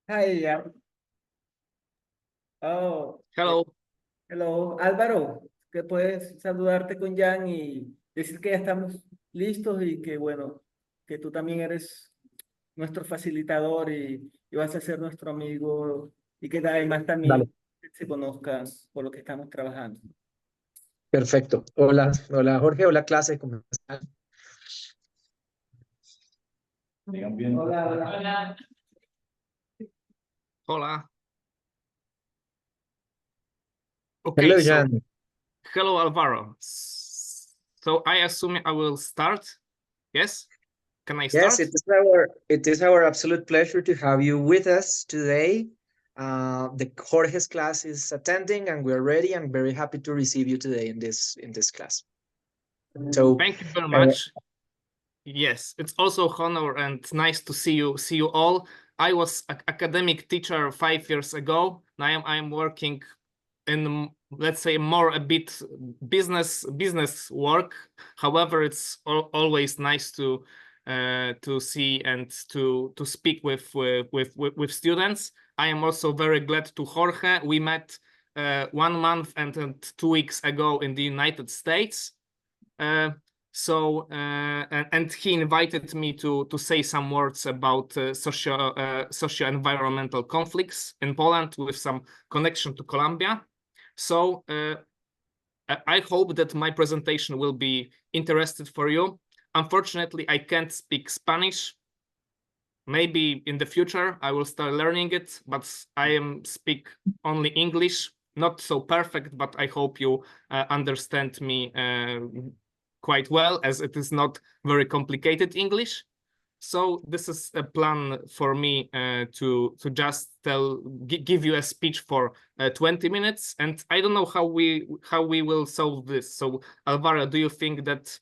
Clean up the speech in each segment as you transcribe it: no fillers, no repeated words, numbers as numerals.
Hi, oh, Hello. hello, Álvaro, que puedes saludarte con Jan y decir que ya estamos listos y que bueno, que tú también eres nuestro facilitador y vas a ser nuestro amigo y que además Dale, también se conozcan por lo que estamos trabajando. perfecto. Hola, hola Jorge, hola clase, ¿cómo están? Hola, hola. Hola. Okay, Hello, so Jan. hello, Alvaro. So I assume I will start. Yes? Can I Yes, start? it is our absolute pleasure to have you with us today. The Jorge's class is attending, and we're ready and very happy to receive you today in this class. So, Thank you very uh, much. Yes, it's also honor and nice to see you all. I was an academic teacher 5 years ago. Now I'm working in, let's say, more a bit business work. However, it's always nice to see and to speak with students. I am also very glad to Jorge. We met 1 month and 2 weeks ago in the United States. And he invited me to say some words about socio-environmental conflicts in Poland with some connection to Colombia. So I hope that my presentation will be interesting for you. Unfortunately, I can't speak Spanish. Maybe in the future I will start learning it, but I speak only English. Not so perfect, but I hope you understand me quite well, as it is not very complicated English. So this is a plan for me to just give you a speech for 20 minutes, and I don't know how we will solve this. So Alvaro, do you think that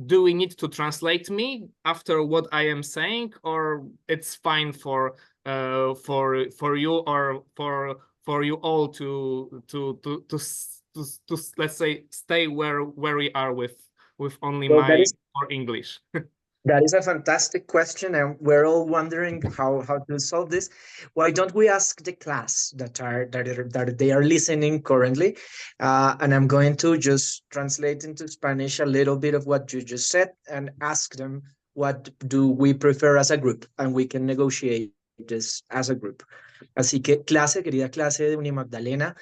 do we need to translate me after what I am saying, or it's fine for you or for you all to let's say stay where we are with only well, my or English? that is a fantastic question, and we're all wondering how to solve this. Why don't we ask the class that they are listening currently? And I'm going to just translate into Spanish a little bit of what you just said and ask them what do we prefer as a group, and we can negotiate this as a group. Así que clase, querida clase de Magdalena,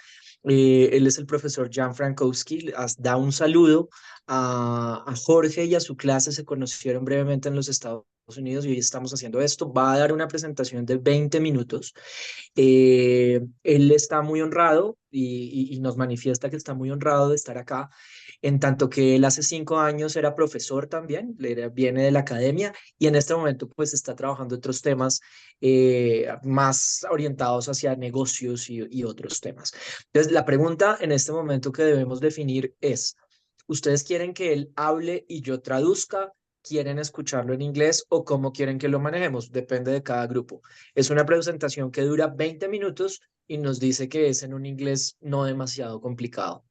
él es el profesor Jan Frankowski, da un saludo a Jorge y a su clase. Se conocieron brevemente en los Estados Unidos y hoy estamos haciendo esto. Va a dar una presentación de 20 minutos. Él está muy honrado y nos manifiesta que está muy honrado de estar acá, en tanto que él hace 5 años era profesor también, viene de la academia y en este momento pues está trabajando otros temas más orientados hacia negocios y otros temas. Entonces, la pregunta en este momento que debemos definir es, ¿ustedes quieren que él hable y yo traduzca? ¿Quieren escucharlo en inglés o cómo quieren que lo manejemos? Depende de cada grupo. Es una presentación que dura 20 minutos y nos dice que es en un inglés no demasiado complicado.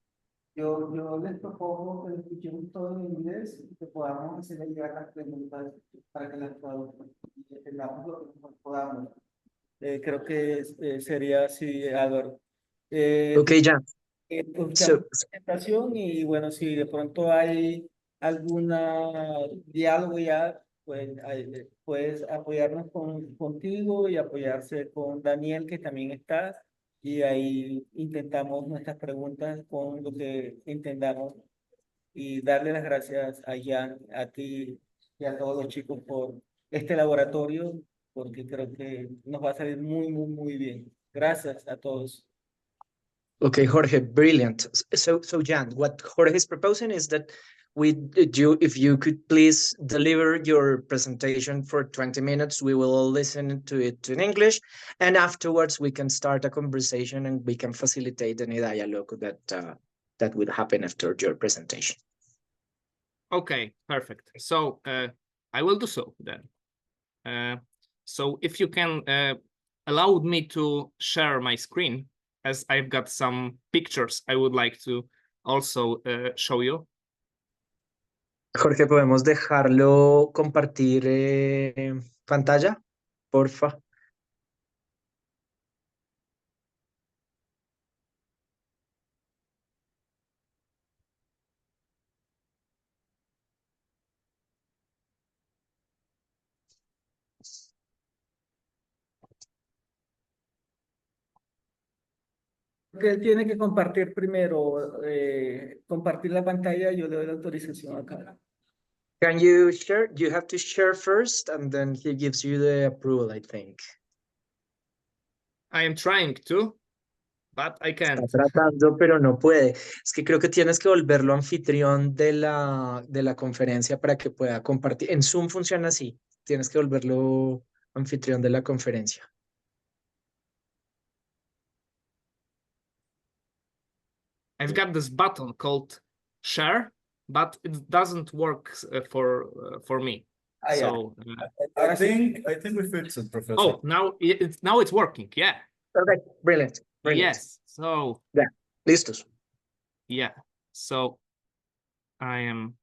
Yo les propongo que lo escuchemos todo en inglés y que podamos hacerle llegar las preguntas para que las traduzcan y entendamos lo que mejor podamos. Creo que sería así, Álvaro. Ok, Jan. Escuchamos So, la presentación y bueno, si de pronto hay alguna diálogo ya, pues puedes apoyarnos contigo y apoyarse con Daniel, que también está, y ahí intentamos nuestras preguntas con lo que entendamos y darle las gracias a Jan, a ti y a todos los chicos por este laboratorio, porque creo que nos va a salir muy bien. Gracias a todos. okay, Jorge, brilliant. So Jan, what Jorge is proposing is that if you could please deliver your presentation for 20 minutes, we will all listen to it in English, and afterwards we can start a conversation and we can facilitate any dialogue that would happen after your presentation. Okay, perfect. So I will do so then. So if you can allow me to share my screen, as I've got some pictures I would like to also show you. Jorge, ¿podemos dejarlo compartir pantalla? Porfa. que él tiene que compartir primero, compartir la pantalla, yo le doy la autorización acá. Can you share? You have to share first, and then he gives you the approval, I think. I am trying to, but I Está can't. tratando, pero no puede. Es que creo que tienes que volverlo anfitrión de la conferencia para que pueda compartir. En Zoom funciona así. Tienes que volverlo anfitrión de la conferencia. I've got this button called share, but it doesn't work for me. Ah, ya. So I think we fixed it, Professor. oh, now it's working. Yeah. Perfect. Brilliant. Brilliant. Yes. So Listos. yeah. So I am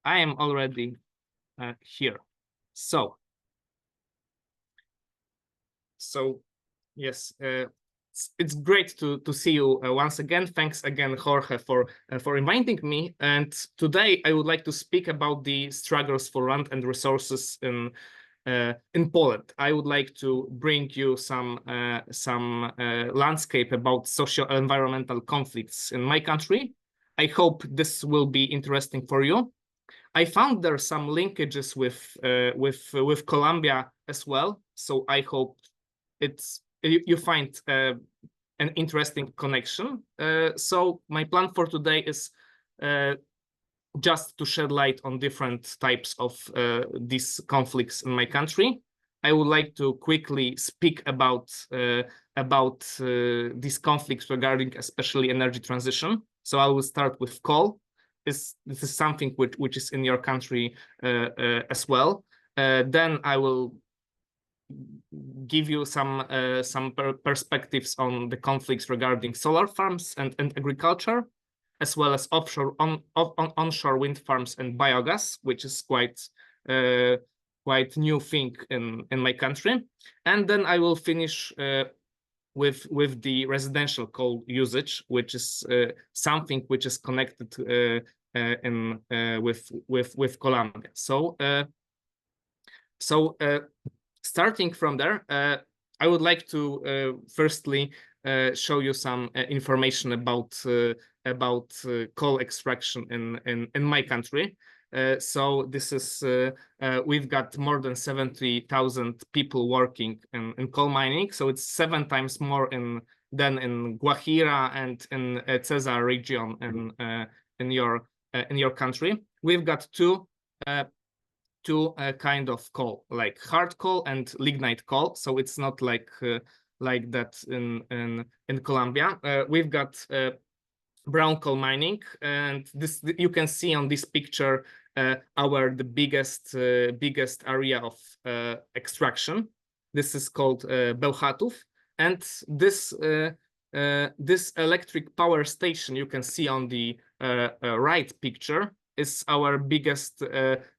already here. So yes, it's great to see you once again. Thanks again, Jorge, for inviting me. And today I would like to speak about the struggles for land and resources in Poland. I would like to bring you some landscape about socio-environmental conflicts in my country. I hope this will be interesting for you. I found there some linkages with Colombia as well, so I hope you find an interesting connection. So my plan for today is just to shed light on different types of these conflicts in my country. I would like to quickly speak about these conflicts regarding especially energy transition. So I will start with coal. This is something which is in your country as well. Then I will give you some perspectives on the conflicts regarding solar farms and agriculture, as well as onshore wind farms and biogas, which is quite new thing in my country. And then I will finish with the residential coal usage, which is something which is connected with Colombia. So starting from there, I would like to firstly show you some information about coal extraction in my country. So this is we've got more than 70,000 people working in coal mining. So it's 7 times more than in Guajira and in Cesar region in your country. We've got two kind of coal, like hard coal and lignite coal. So it's not like that in Colombia. We've got brown coal mining, and this you can see on this picture the biggest area of extraction. This is called Bełchatów, and this electric power station you can see on the right picture is our biggest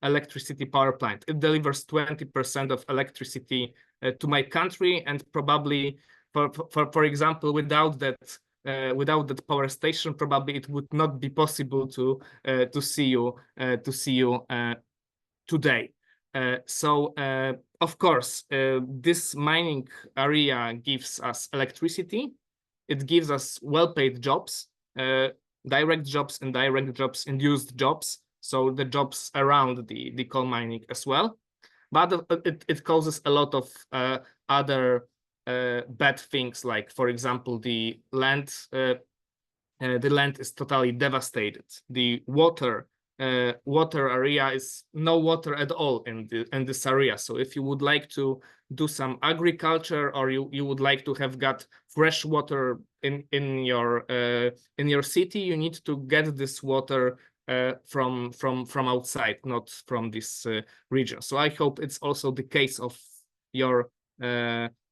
electricity power plant. It delivers 20% of electricity to my country, and probably, for example, without that power station, probably it would not be possible to see you today. So of course, this mining area gives us electricity. It gives us well-paid jobs. Direct jobs, indirect jobs, induced jobs, so the jobs around the coal mining as well. But it causes a lot of other bad things, like, for example, the land is totally devastated. The water area is no water at all in this area. So if you would like to do some agriculture, or you would like to have got fresh water in your city, you need to get this water from outside, not from this region. So I hope it's also the case of your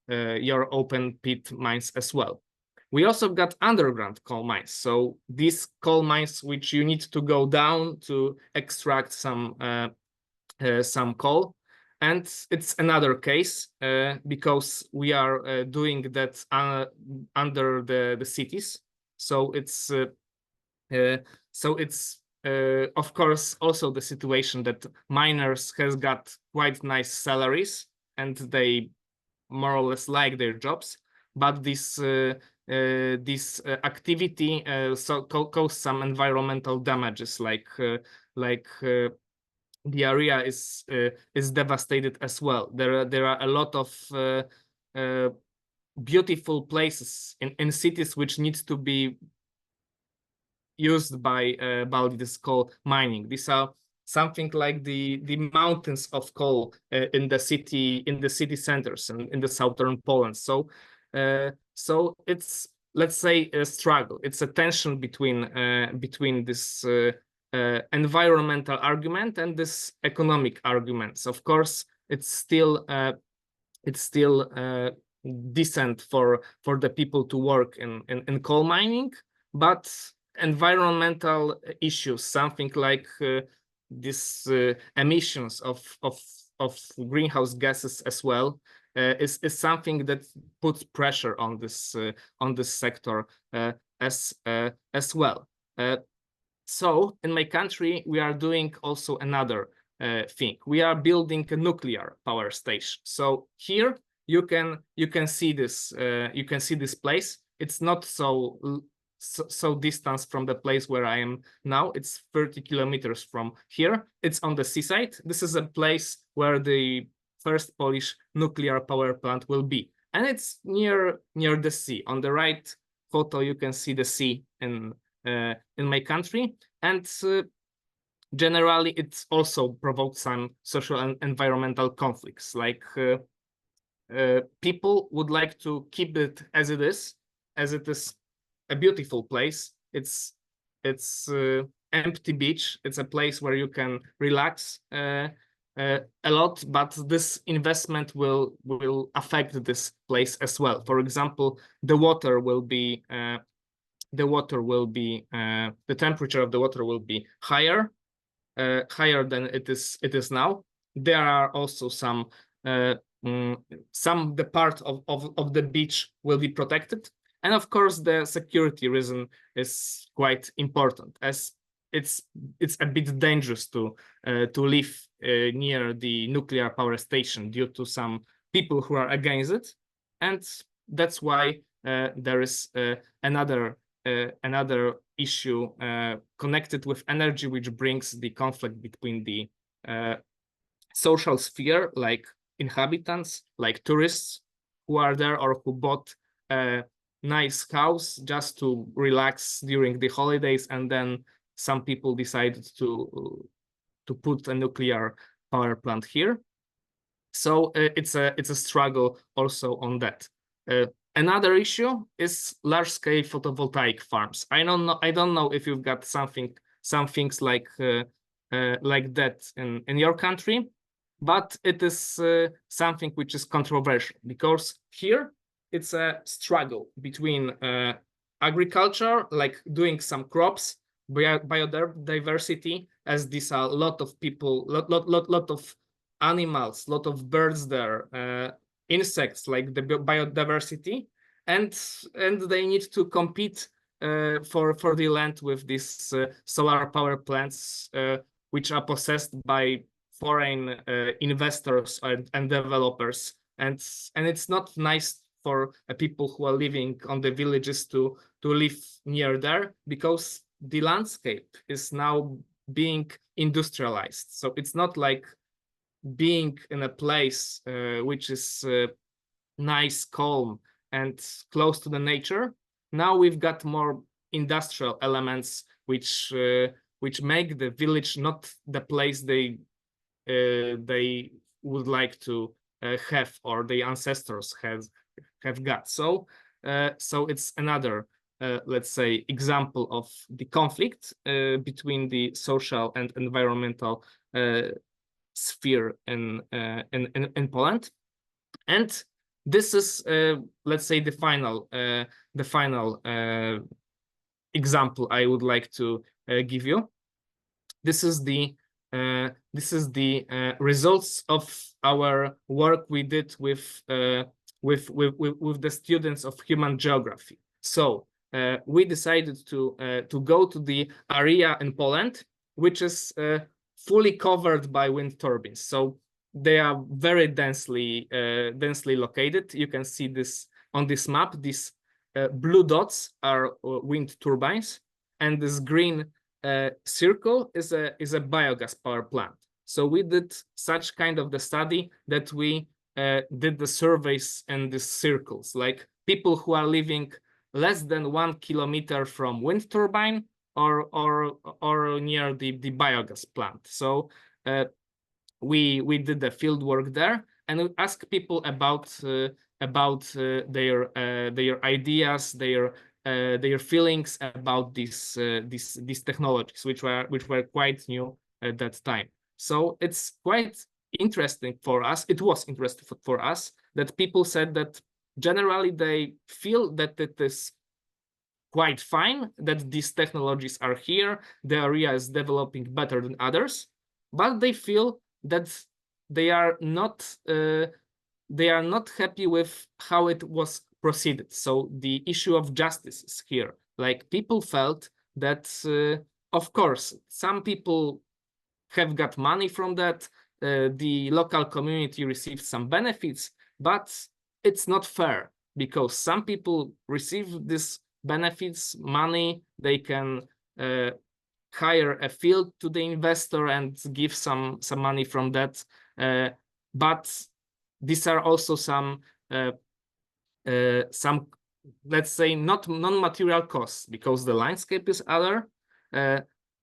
open pit mines as well. We also got underground coal mines. So these coal mines, which you need to go down to extract some coal. And it's another case because we are doing that under the cities. So it's of course also the situation that miners has got quite nice salaries and they more or less like their jobs, but these this activity cause some environmental damages, like the area is devastated as well. There are a lot of beautiful places in cities which needs to be used by this coal mining. These are something like the mountains of coal in the city centers and in the southern Poland. So it's, let's say, a struggle. It's a tension between this environmental argument and this economic arguments. Of course, it's still decent for the people to work in coal mining, but environmental issues, something like this emissions of greenhouse gases as well, is something that puts pressure on this sector as well. So in my country, we are doing also another thing. We are building a nuclear power station. So here you can see this place. It's not so distant from the place where I am now. It's 30 kilometers from here. It's on the seaside. This is a place where the first Polish nuclear power plant will be, and it's near the sea. On the right photo, you can see the sea in my country, and generally it also provokes some social and environmental conflicts. Like people would like to keep it as it is a beautiful place. It's empty beach. It's a place where you can relax a lot, but this investment will affect this place as well. For example, the temperature of the water will be higher than it is now. There are also some the part of the beach will be protected, and of course the security reason is quite important, as it's a bit dangerous to live near the nuclear power station due to some people who are against it, and that's why there is another issue connected with energy, which brings the conflict between the social sphere, like inhabitants, like tourists who are there or who bought a nice house just to relax during the holidays, and then some people decided to put a nuclear power plant here. So it's a struggle also on that. Another issue is large-scale photovoltaic farms. I don't know if you've got some things like that in your country, but it is something which is controversial, because here it's a struggle between agriculture, like doing some crops, biodiversity, as these are a lot of people, lot of animals, lot of birds there, insects, like the biodiversity, and they need to compete for the land with these solar power plants, which are possessed by foreign investors and developers, and it's not nice for people who are living on the villages to live near there, because the landscape is now being industrialized. So it's not like being in a place which is nice, calm, and close to the nature. Now we've got more industrial elements which make the village not the place they would like to have, or the ancestors have got. So it's another let's say example of the conflict between the social and environmental sphere in Poland. And this is let's say the final example I would like to give you. This is the results of our work we did with the students of human geography. So we decided to go to the area in Poland which is fully covered by wind turbines. So they are very densely located. You can see this on this map. These blue dots are wind turbines, and this green circle is a biogas power plant. So we did such kind of the study that we did the surveys in these circles, like people who are living less than 1 kilometer from wind turbine or near the biogas plant. So we did the field work there, and we asked people about their ideas, their feelings about these technologies, which were quite new at that time. So it's quite interesting for us. It was interesting for us that people said that generally they feel that it is quite fine, that these technologies are here, the area is developing better than others, but they feel that they are not happy with how it was proceeded. So the issue of justice is here. Like, people felt that, of course, some people have got money from that, the local community received some benefits, but it's not fair, because some people receive this benefits, money, they can hire a field to the investor and give some money from that, but these are also some let's say not non-material costs, because the landscape is other.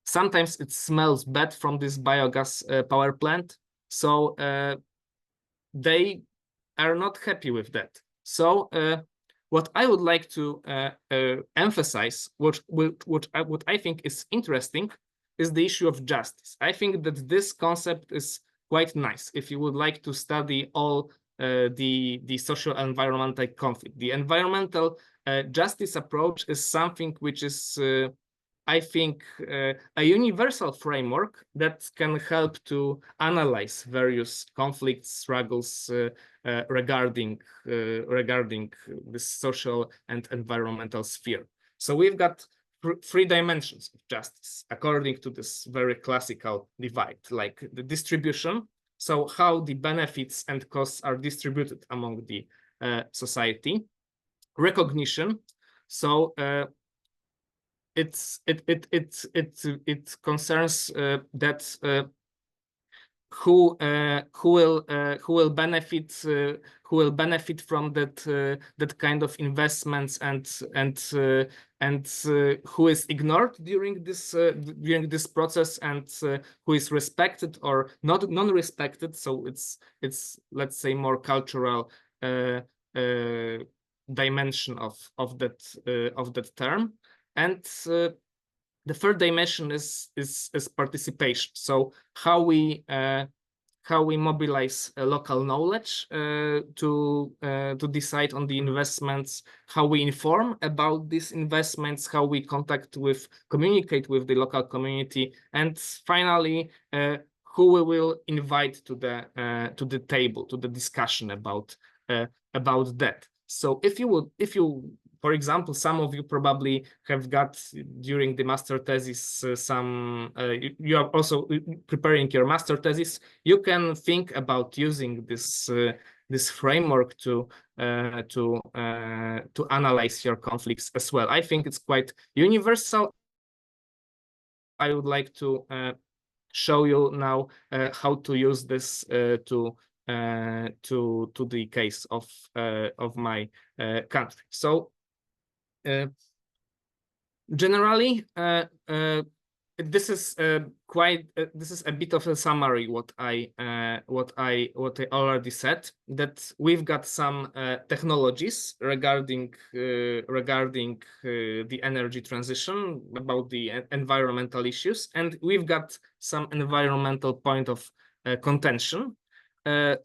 Sometimes it smells bad from this biogas power plant, so they are not happy with that. So what I would like to emphasize, what I think is interesting, is the issue of justice. I think that this concept is quite nice if you would like to study all the social environmental conflict. The environmental justice approach is something which is, I think, a universal framework that can help to analyze various conflicts, struggles regarding this social and environmental sphere. So we've got three dimensions of justice according to this very classical divide, like the distribution, so how the benefits and costs are distributed among the society; recognition, so it concerns that who will benefit from that kind of investments, and who is ignored during this process, and who is respected or not non-respected. So it's let's say more cultural dimension of that term. And the third dimension is participation. So how we mobilize local knowledge to decide on the investments, how we inform about these investments, how we communicate with the local community, and finally who we will invite to the table, to the discussion about that. So if you for example, some of you probably have got during the master thesis you are also preparing your master thesis. You can think about using this framework to analyze your conflicts as well. I think it's quite universal. I would like to show you now how to use this to the case of my country. So. Generally, this is this is a bit of a summary what I already said, that we've got some technologies regarding the energy transition, about the environmental issues, and we've got some environmental point of contention,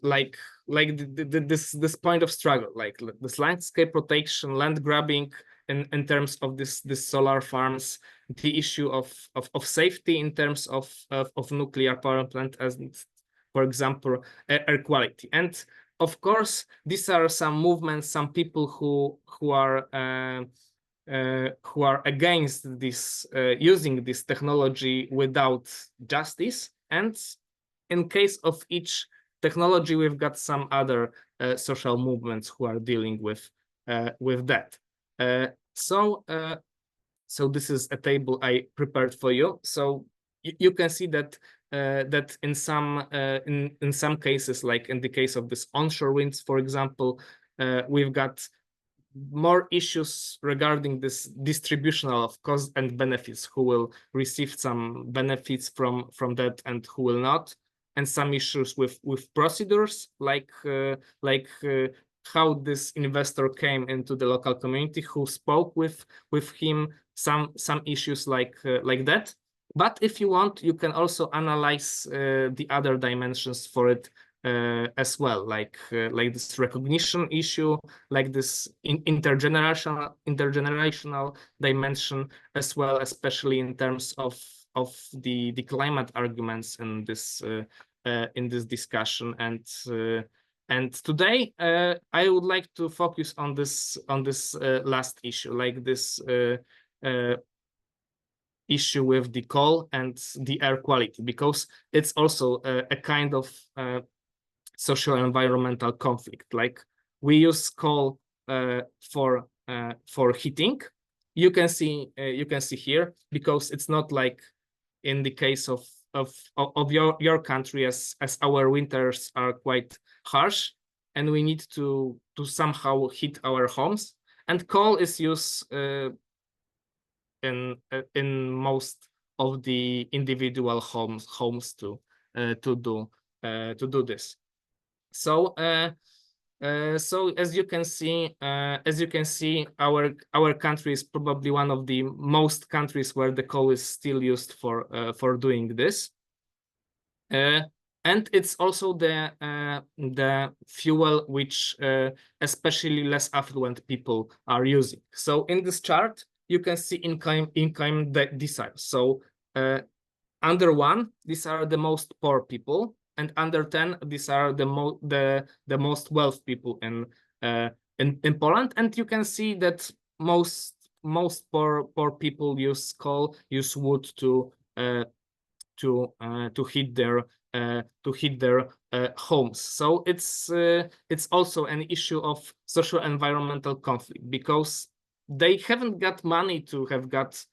like this point of struggle, like this landscape protection, land grabbing in terms of this solar farms, the issue of safety in terms of nuclear power plant, as for example air quality. And of course these are some movements, some people who are against this using this technology without justice, and in case of each technology we've got some other social movements who are dealing with that. So this is a table I prepared for you. So you can see that that in some cases, like in the case of this onshore winds, for example, we've got more issues regarding this distributional of costs and benefits, who will receive some benefits from that and who will not, and some issues with procedures, like how this investor came into the local community, who spoke with him, some issues like that. But if you want, you can also analyze the other dimensions for it as well, like this recognition issue, like this intergenerational dimension as well, especially in terms of the climate arguments in this discussion. And today I would like to focus on this last issue, like this issue with the coal and the air quality, because it's also a kind of socio-environmental conflict. Like, we use coal for heating. You can see here, because it's not like in the case of your country, as our winters are quite harsh and we need to somehow heat our homes, and coal is used in most of the individual homes to do this. So so as you can see, our country is probably one of the most countries where the coal is still used for doing this, and it's also the fuel which especially less affluent people are using. So in this chart, you can see income deciles. So under 1, these are the most poor people, and under 10, these are the most wealthy people in Poland. And you can see that most poor people use coal, use wood to heat their homes. So it's also an issue of social environmental conflict, because they haven't got money to have got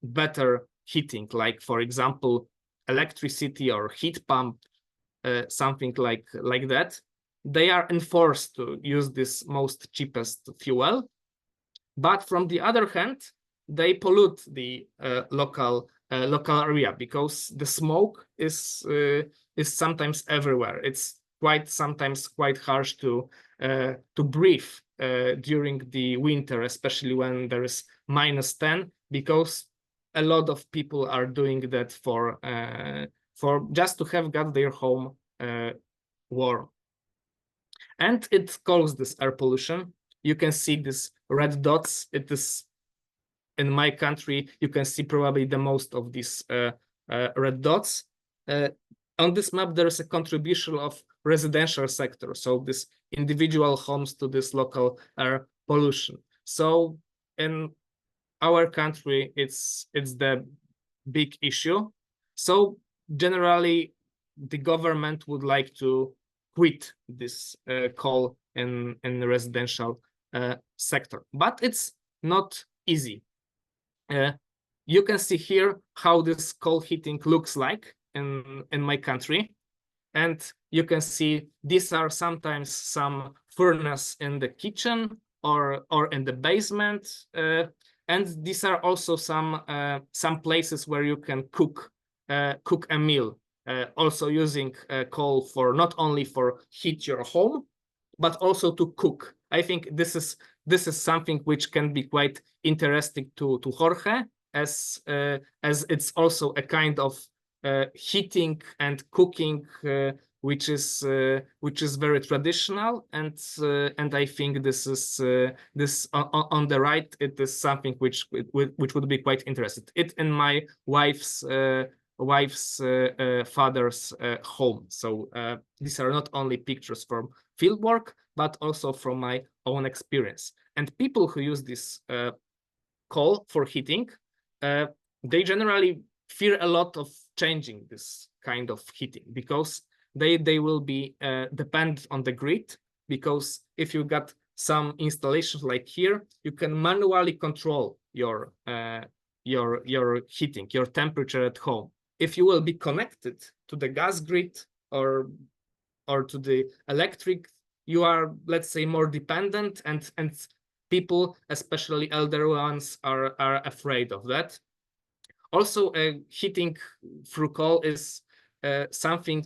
better heating, like, for example, electricity or heat pump, something like that. They are enforced to use this most cheapest fuel, but from the other hand, they pollute the local area, because the smoke is sometimes everywhere. It's sometimes quite harsh to breathe during the winter, especially when there is -10, because a lot of people are doing that for just to have got their home warm, and it causes this air pollution. You can see these red dots. It is in my country. You can see probably the most of these red dots. On this map, there is a contribution of residential sector, so this individual homes, to this local air pollution. So in our country, it's the big issue. So generally, the government would like to quit this coal in the residential sector, but it's not easy. You can see here how this coal heating looks like in my country, and you can see these are sometimes some furnace in the kitchen or in the basement, and these are also some places where you can cook a meal, also using coal for not only for heat your home, but also to cook. I think this is something which can be quite interesting to Jorge, as it's also a kind of heating and cooking which is very traditional, and I think this is on the right. It is something which would be quite interesting. It in my wife's father's home. So these are not only pictures from fieldwork, but also from my own experience. And people who use this coal for heating, they generally fear a lot of changing this kind of heating, because they will be dependent on the grid, because if you got some installations like here, you can manually control your heating, your temperature at home. If you will be connected to the gas grid or to the electric, you are, let's say, more dependent, and people, especially elder ones, are afraid of that. Also, heating through coal is something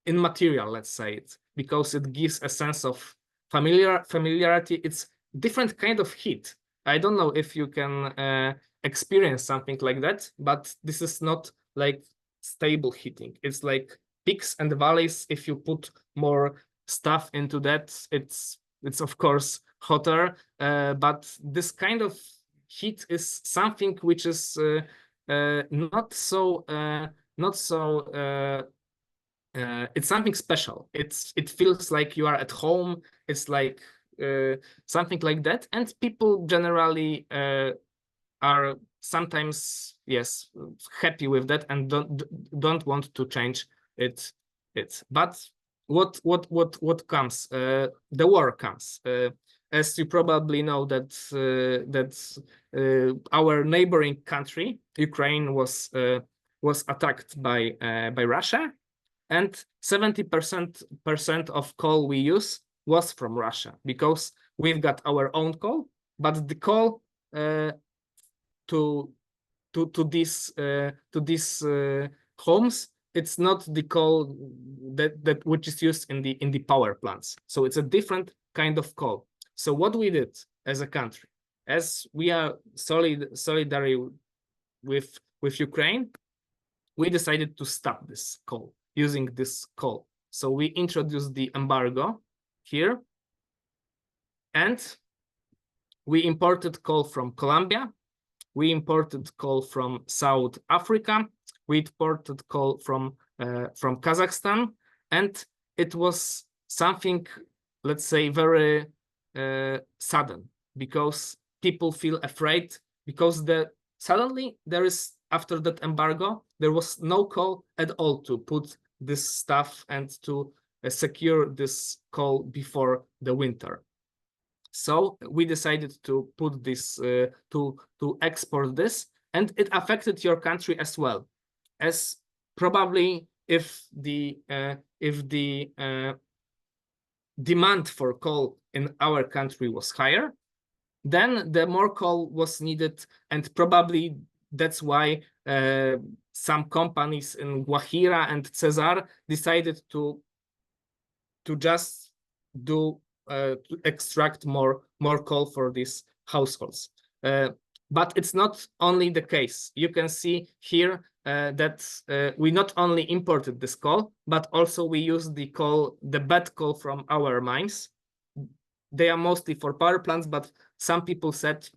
immaterial, let's say it, because it gives a sense of familiarity. It's different kind of heat. I don't know if you can experience something like that, but this is not like stable heating. It's like peaks and valleys. If you put more stuff into that, it's of course hotter, but this kind of heat is something which is not so it's something special. It feels like you are at home. It's like something like that, and people generally are sometimes, yes, happy with that and don't want to change it. But what comes? The war comes. As you probably know, that our neighboring country, Ukraine, was attacked by Russia, and 70% of coal we use was from Russia, because we've got our own coal, but the coal to these homes, it's not the coal that which is used in the power plants. So it's a different kind of coal. So what we did as a country, as we are solidary with Ukraine, we decided to stop this coal, using this coal. So we introduced the embargo here, and we imported coal from Colombia, we imported coal from South Africa, we imported coal from Kazakhstan, and it was something, let's say, very sudden, because people feel afraid, because suddenly there is, after that embargo, there was no coal at all to put this stuff and to secure this coal before the winter. So we decided to put this, to export this, and it affected your country as well, as probably if the demand for coal in our country was higher, then the more coal was needed, and probably that's why some companies in Guajira and Cesar decided to just to extract more coal for these households. But it's not only the case. You can see here that we not only imported this coal, but also we use the coal, the bad coal from our mines. They are mostly for power plants, but some people said,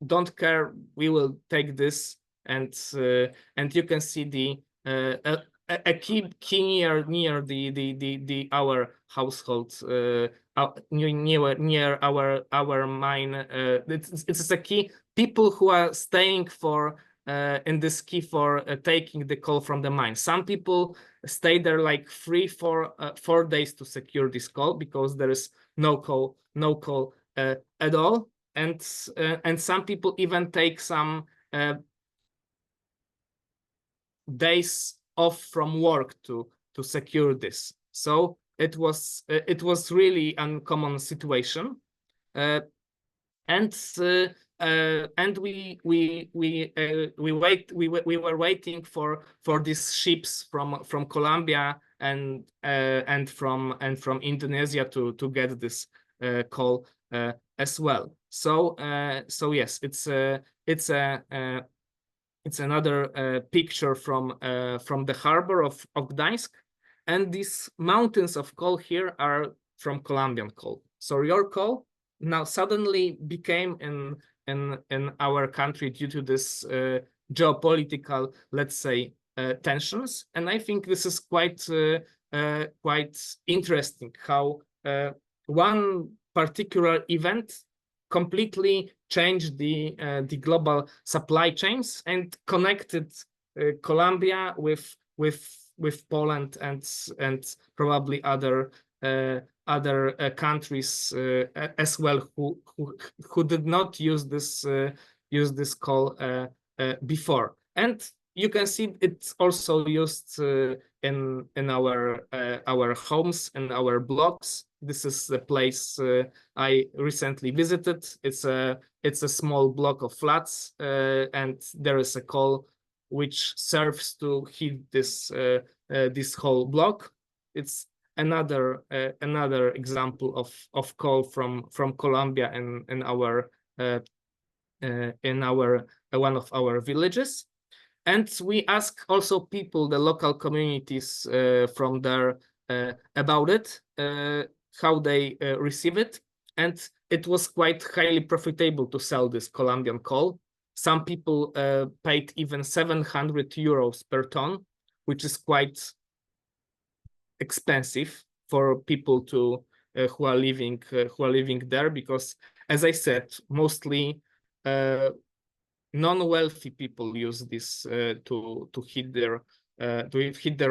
don't care, we will take this, and you can see the a key near the our household, near our mine. It's a key. People who are staying for in this key for taking the coal from the mine. Some people stay there like 4 days to secure this coal, because there is no coal at all. And some people even take some days off from work to secure this. So it was really uncommon situation, and we were waiting for these ships from Colombia and from Indonesia to get this coal as well. So yes, it's another picture from the harbor of Gdańsk, and these mountains of coal here are from Colombian coal. So your coal now suddenly became in our country due to this geopolitical, let's say, tensions, and I think this is quite interesting how one particular event completely changed the global supply chains and connected Colombia with Poland and probably other countries as well who did not use this call before. And you can see it's also used in our homes and our blogs. This is the place I recently visited. It's a small block of flats, and there is a call which serves to heat this whole block. It's another example of call from Colombia in our one of our villages. And we ask also people, the local communities from there about it, how they receive it. And it was quite highly profitable to sell this Colombian coal. Some people paid even 700 euros per ton, which is quite expensive for people who are living there, because, as I said, mostly non-wealthy people use this to heat their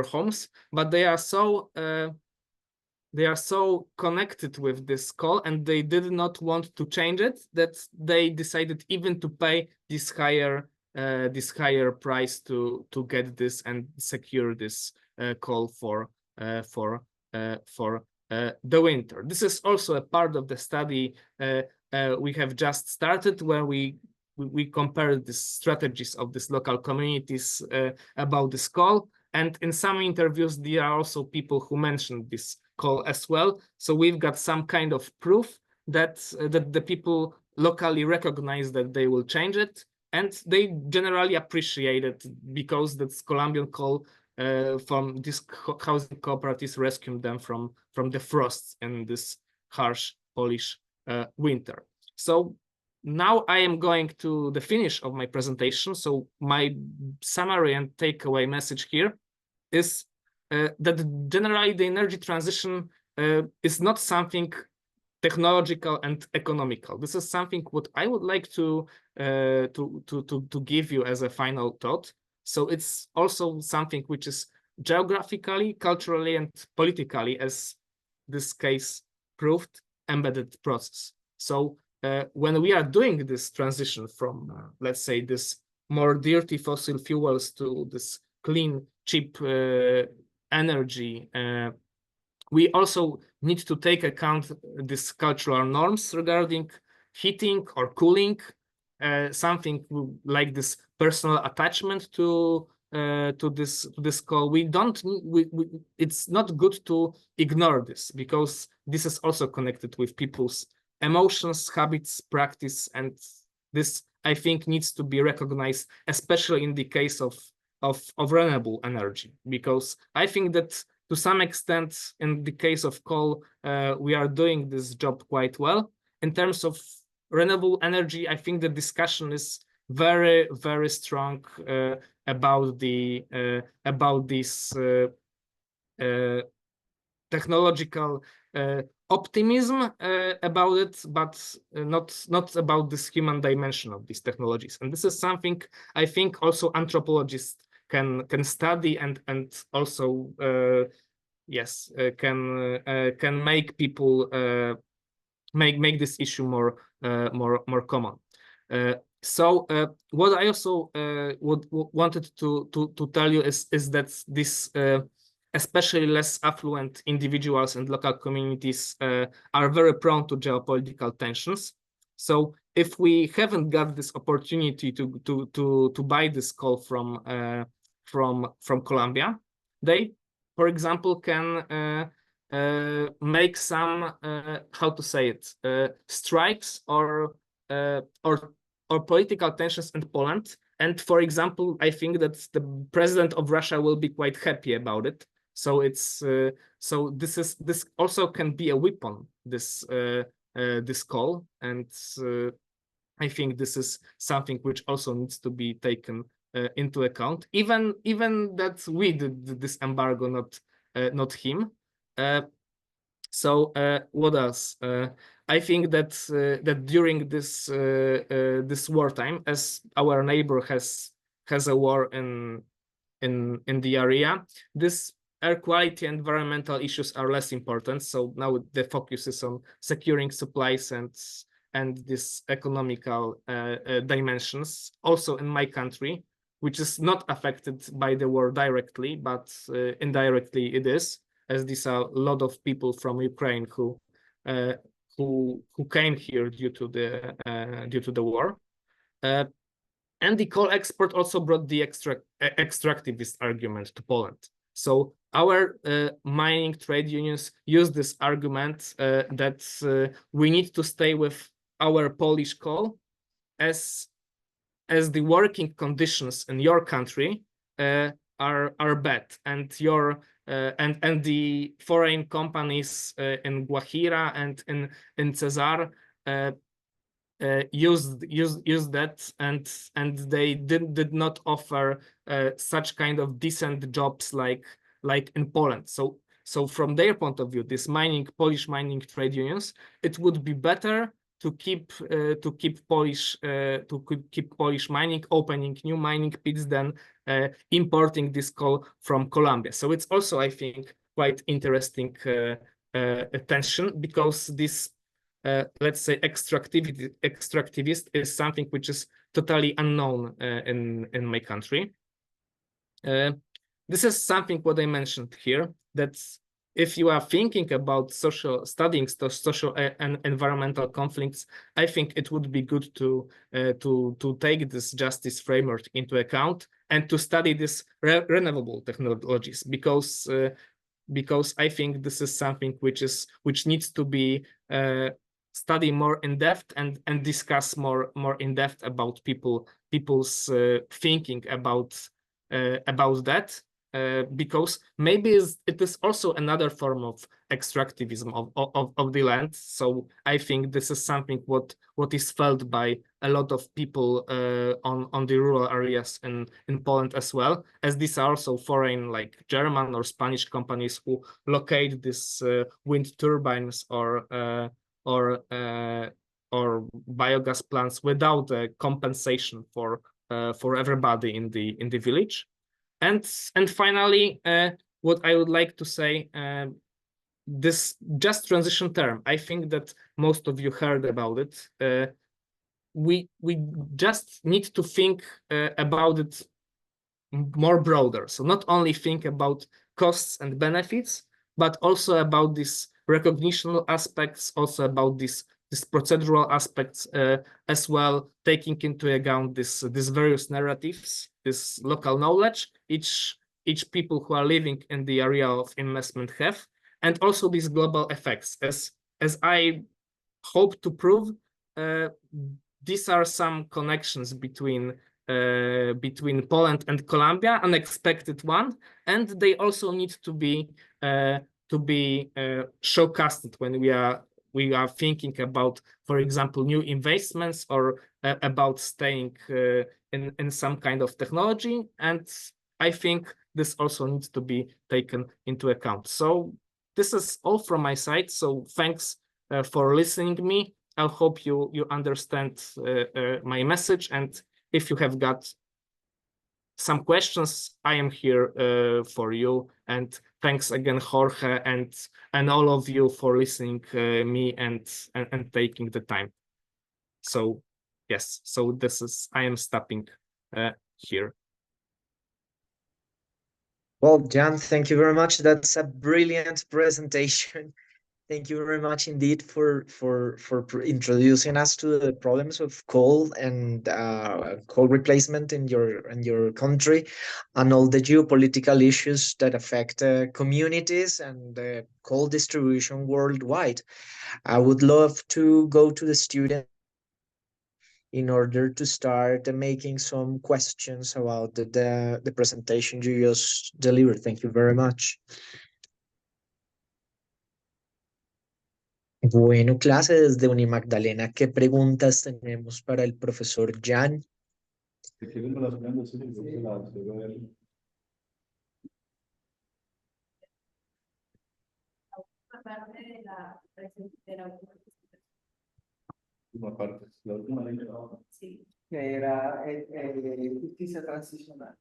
homes, but they are so connected with this coal, and they did not want to change it, that they decided even to pay this higher price to get this and secure this coal for the winter. This is also a part of the study we have just started, where we compared the strategies of these local communities about this call. And in some interviews, there are also people who mentioned this call as well. So we've got some kind of proof that the people locally recognize that they will change it, and they generally appreciate it, because this Colombian call from this housing cooperatives rescued them from the frosts in this harsh Polish winter. So now I am going to the finish of my presentation. So my summary and takeaway message here is that generally the energy transition is not something technological and economical. This is something what I would like to give you as a final thought. So it's also something which is geographically, culturally, and politically, as this case proved, embedded process. So when we are doing this transition from, let's say, this more dirty fossil fuels to this clean, cheap energy, we also need to take account these cultural norms regarding heating or cooling, something like this personal attachment to this coal. It's not good to ignore this, because this is also connected with people's emotions, habits, practice, and this, I think, needs to be recognized, especially in the case of renewable energy, because I think that to some extent, in the case of coal, we are doing this job quite well. In terms of renewable energy, I think the discussion is very, very strong about this technological optimism about it, but not about this human dimension of these technologies. And this is something I think also anthropologists can study and also yes, can make people make this issue more common. So what I also wanted to tell you is that this especially less affluent individuals and local communities are very prone to geopolitical tensions. So if we haven't got this opportunity to buy this coal from Colombia, they, for example, can make some how to say it, strikes or political tensions in Poland. And for example, I think that the president of Russia will be quite happy about it. So it's so this also can be a weapon, this call, and I think this is something which also needs to be taken into account, even that we did this embargo, not him. So what else? I think that that during this wartime, as our neighbor has a war in the area, this air quality and environmental issues are less important. So now the focus is on securing supplies and this economical dimensions. Also in my country, which is not affected by the war directly, but indirectly it is, as these are a lot of people from Ukraine who came here due to the war. And the coal export also brought the extractivist argument to Poland. So our mining trade unions use this argument that we need to stay with our Polish coal as the working conditions in your country are bad, and your and the foreign companies in Guajira and in Cesar use that, and they did not offer such kind of decent jobs like in Poland. So from their point of view, this Polish mining trade unions, it would be better to keep Polish mining, opening new mining pits than importing this coal from Colombia. So it's also, I think, quite interesting tension, because this let's say extractivist is something which is totally unknown in my country. This is something what I mentioned here, that if you are thinking about studying social and environmental conflicts, I think it would be good to take this justice framework into account and to study this renewable technologies, because I think this is something which needs to be study more in depth and discuss more in depth about people's thinking about that. Because maybe it is also another form of extractivism of the land. So I think this is something what is felt by a lot of people on the rural areas in Poland as well, as these are also foreign, like German or Spanish companies who locate these wind turbines or biogas plants without a compensation for everybody in the village. And finally, what I would like to say, this just transition term, I think that most of you heard about it. We just need to think about it more broader. So not only think about costs and benefits, but also about these recognitional aspects, also about these procedural aspects as well, taking into account these various narratives, this local knowledge each people who are living in the area of investment have, and also these global effects. As I hope to prove, these are some connections between Poland and Colombia, unexpected one, and they also need to be showcasted when we are thinking about, for example, new investments or about staying in some kind of technology. And I think this also needs to be taken into account. So this is all from my side. So thanks for listening to me. I hope you understand my message, and if you have got some questions, I am here for you. And thanks again, Jorge, and all of you for listening me and taking the time. So yes, so I am stopping here. Well, Jan, thank you very much. That's a brilliant presentation. Thank you very much indeed for introducing us to the problems of coal and coal replacement in your country, and all the geopolitical issues that affect communities and coal distribution worldwide. I would love to go to the student in order to start making some questions about the presentation you just delivered. Thank you very much. Bueno, clase desde Magdalena, ¿qué preguntas tenemos para el profesor Jan? Si quieren me las pueden decir y yo se las doy a él. Última parte, la última línea. Sí, que era justicia transicional.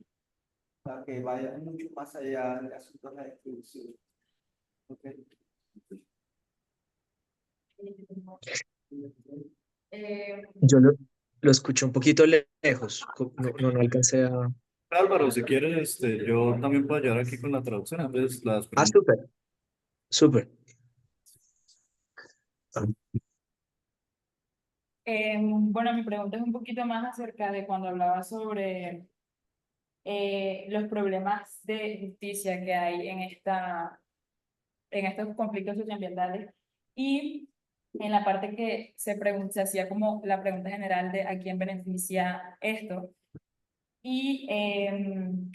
para que vaya mucho más allá del asunto de la distribución. Okay. Yo lo escuché un poquito lejos, no alcancé a... Álvaro, si quieres, yo también puedo ayudar aquí con la traducción. Entonces, las Ah, preguntas. súper. Bueno, mi pregunta es un poquito más acerca de cuando hablaba sobre los problemas de justicia que hay en estos conflictos socioambientales y en la parte que se hacía como la pregunta general de a quién beneficia esto y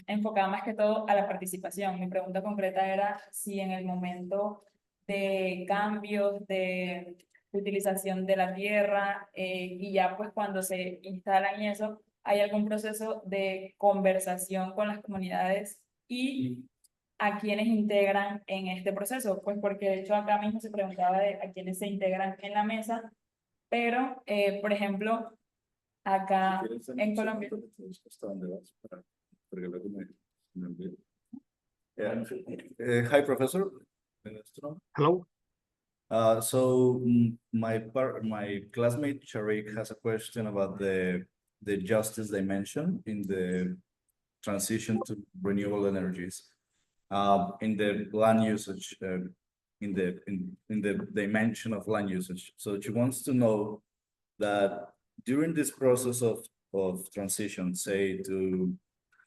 enfocada más que todo a la participación. Mi pregunta concreta era si en el momento de cambios de utilización de la tierra y ya pues cuando se instalan y eso, hay algún proceso de conversación con las comunidades y a quienes integran en este proceso, pues porque de hecho acá mismo se preguntaba de a quienes se integran en la mesa, pero por ejemplo, acá en Colombia. Hi, Professor. Hello. So my classmate Sharik has a question about the justice dimension in the transition to renewable energies, in the land usage, in the dimension of land usage. So she wants to know that during this process of transition, say to,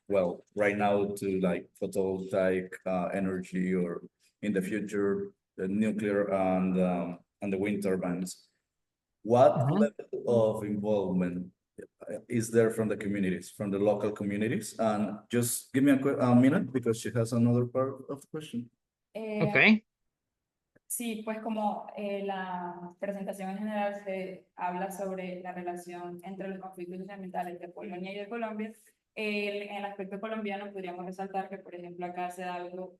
well, right now to like photovoltaic energy, or in the future, the nuclear and the wind turbines, what level of involvement is there from the communities, from the local communities? And just give me a minute because she has another part of the question. Okay. Sí, pues como la presentación en general se habla sobre la relación entre los conflictos socioambientales de Polonia y de Colombia, en el aspecto colombiano podríamos resaltar que, por ejemplo, acá se da algo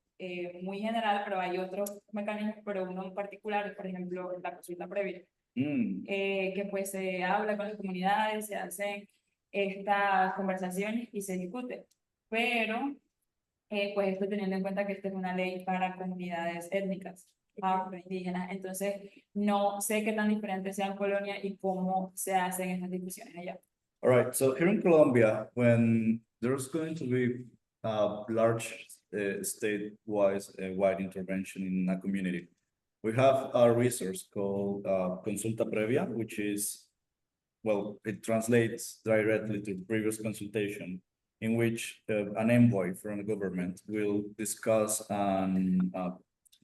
muy general, pero hay otros mecanismos, pero uno en particular, por ejemplo, la consulta previa, que pues se habla con las comunidades, se hacen estas conversaciones y se discute, pero pues esto teniendo en cuenta que esta es una ley para comunidades étnicas indígenas, entonces no sé qué tan diferente sea en Colonia y cómo se hacen estas discusiones allá. All right, so here in Colombia, when there's going to be a large wide intervention in a community, we have a resource called Consulta Previa, which is, well, it translates directly to previous consultation, in which an envoy from the government will discuss and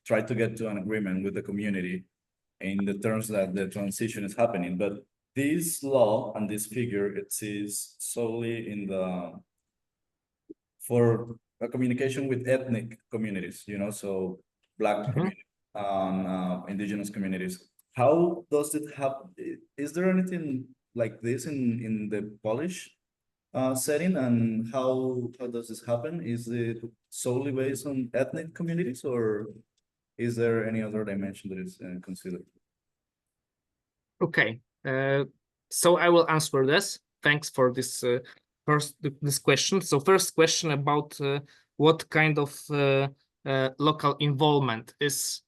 try to get to an agreement with the community in the terms that the transition is happening. But this law and this figure, it is solely in for a communication with ethnic communities, you know, so Black community, indigenous communities. How does it happen? Is there anything like this in the Polish setting, and how does this happen? Is it solely based on ethnic communities, or is there any other dimension that is considered? Okay, so I will answer this. Thanks for this this question. So first question about what kind of local involvement is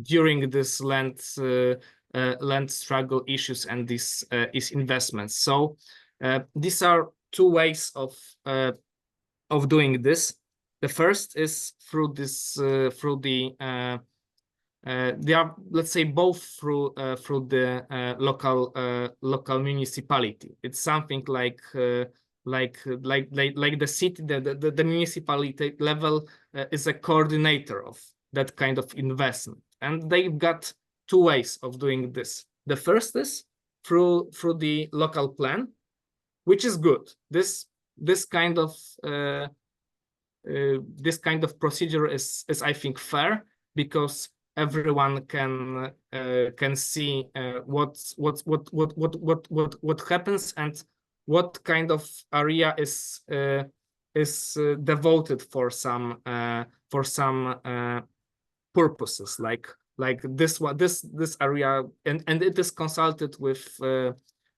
during this land struggle issues and this is investments. So these are two ways of doing this. The first is through this through the they are, let's say, both through the local municipality. It's something like the city, the municipality level is a coordinator of that kind of investment, and they've got two ways of doing this. The first is through the local plan, which is good. This kind of procedure is I think fair, because everyone can see what happens and what kind of area is devoted for some purposes, like this one, this area, and it is consulted with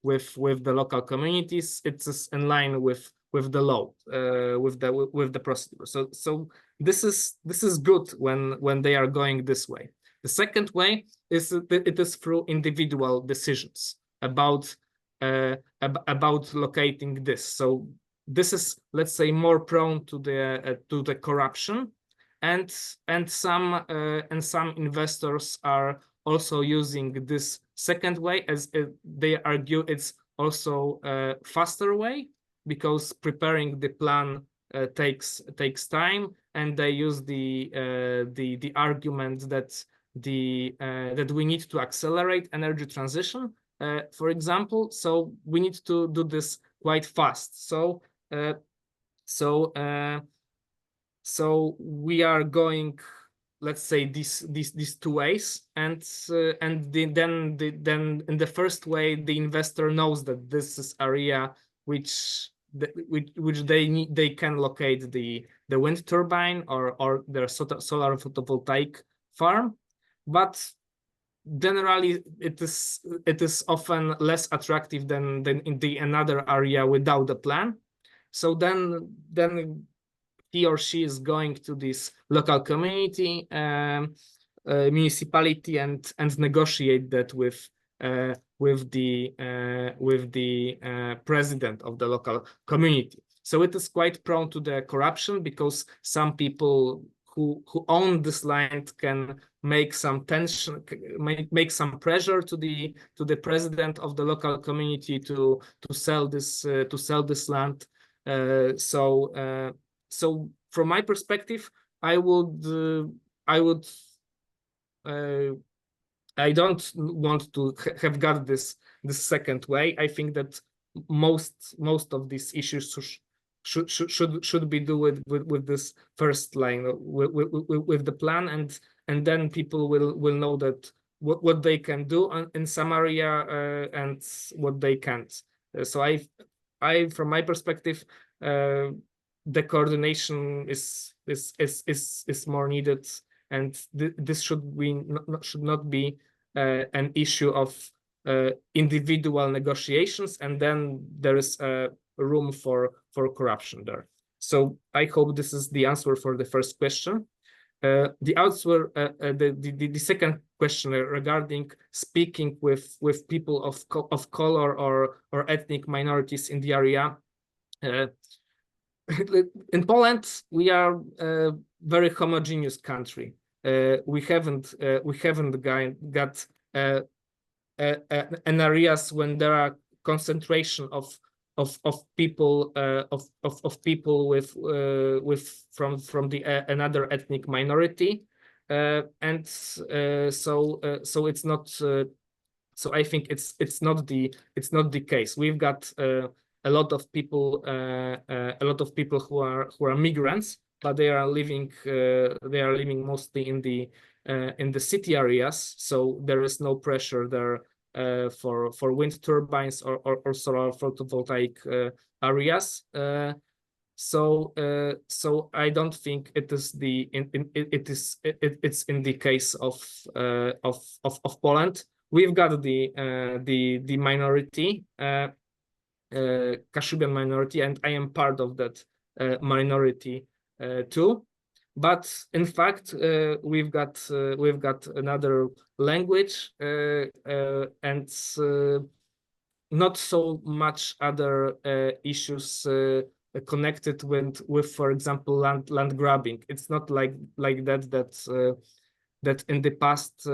with the local communities. It's in line with the law, with the procedure. So this is good when they are going this way. The second way is that it is through individual decisions about locating this. So this is, let's say, more prone to the corruption, and some investors are also using this second way, as they argue it's also a faster way, because preparing the plan takes time, and they use the argument that that we need to accelerate energy transition, for example. So we need to do this quite fast. So we are going, let's say, these two ways, and then in the first way, the investor knows that this is area which they can locate the wind turbine or their solar photovoltaic farm, but generally it is often less attractive than in another area without a plan. So then he or she is going to this local community, municipality, and negotiate that with the president of the local community. So it is quite prone to the corruption, because some people who own this land can make some tension, make some pressure to the president of the local community to sell this land. So from my perspective, I don't want to have got this second way. I think that most of these issues should be do with this first line, with the plan, and then people will know that what they can do in some area and what they can't. So I from my perspective, the coordination is more needed, and this should not be an issue of individual negotiations, and then there is room for corruption there. So I hope this is the answer for the first question. The answer, the second question regarding speaking with people of color or ethnic minorities in the area. In Poland, we are a very homogeneous country. We haven't got an areas when there are concentration of people with from the another ethnic minority, and so it's not. So I think it's not the case. We've got a lot of people who are migrants, but they are living mostly in the city areas. So there is no pressure there for wind turbines or solar photovoltaic areas. So I don't think it is it's in the case of Poland. We've got the minority, Kashubian minority, and I am part of that minority too. But in fact, we've got another language and not so much other issues connected with, for example, land grabbing. It's not like that in the past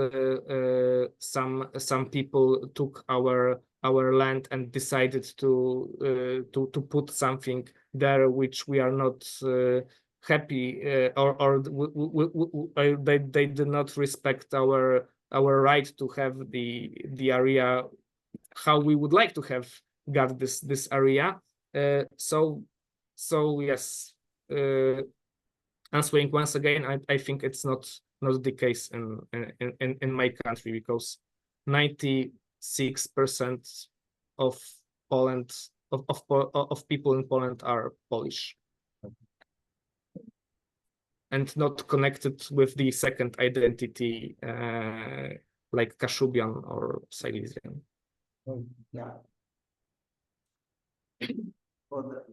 some people took our land and decided to put something there which we are not happy, or they do not respect our right to have the area how we would like to have got this area. So yes, answering once again, I think it's not the case in my country, because 96% of Poland of people in Poland are Polish and not connected with the second identity like Kashubian or Silesian. Yeah. Otra.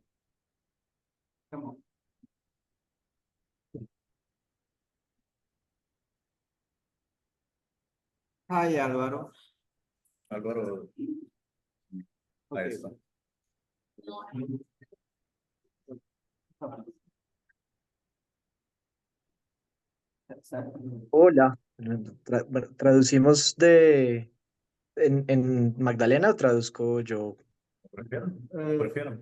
Come on. Hi, Álvaro. Álvaro, ahí Okay. está. Hola. Traducimos en Magdalena o traduzco yo. Prefiero. Eh, Prefiero.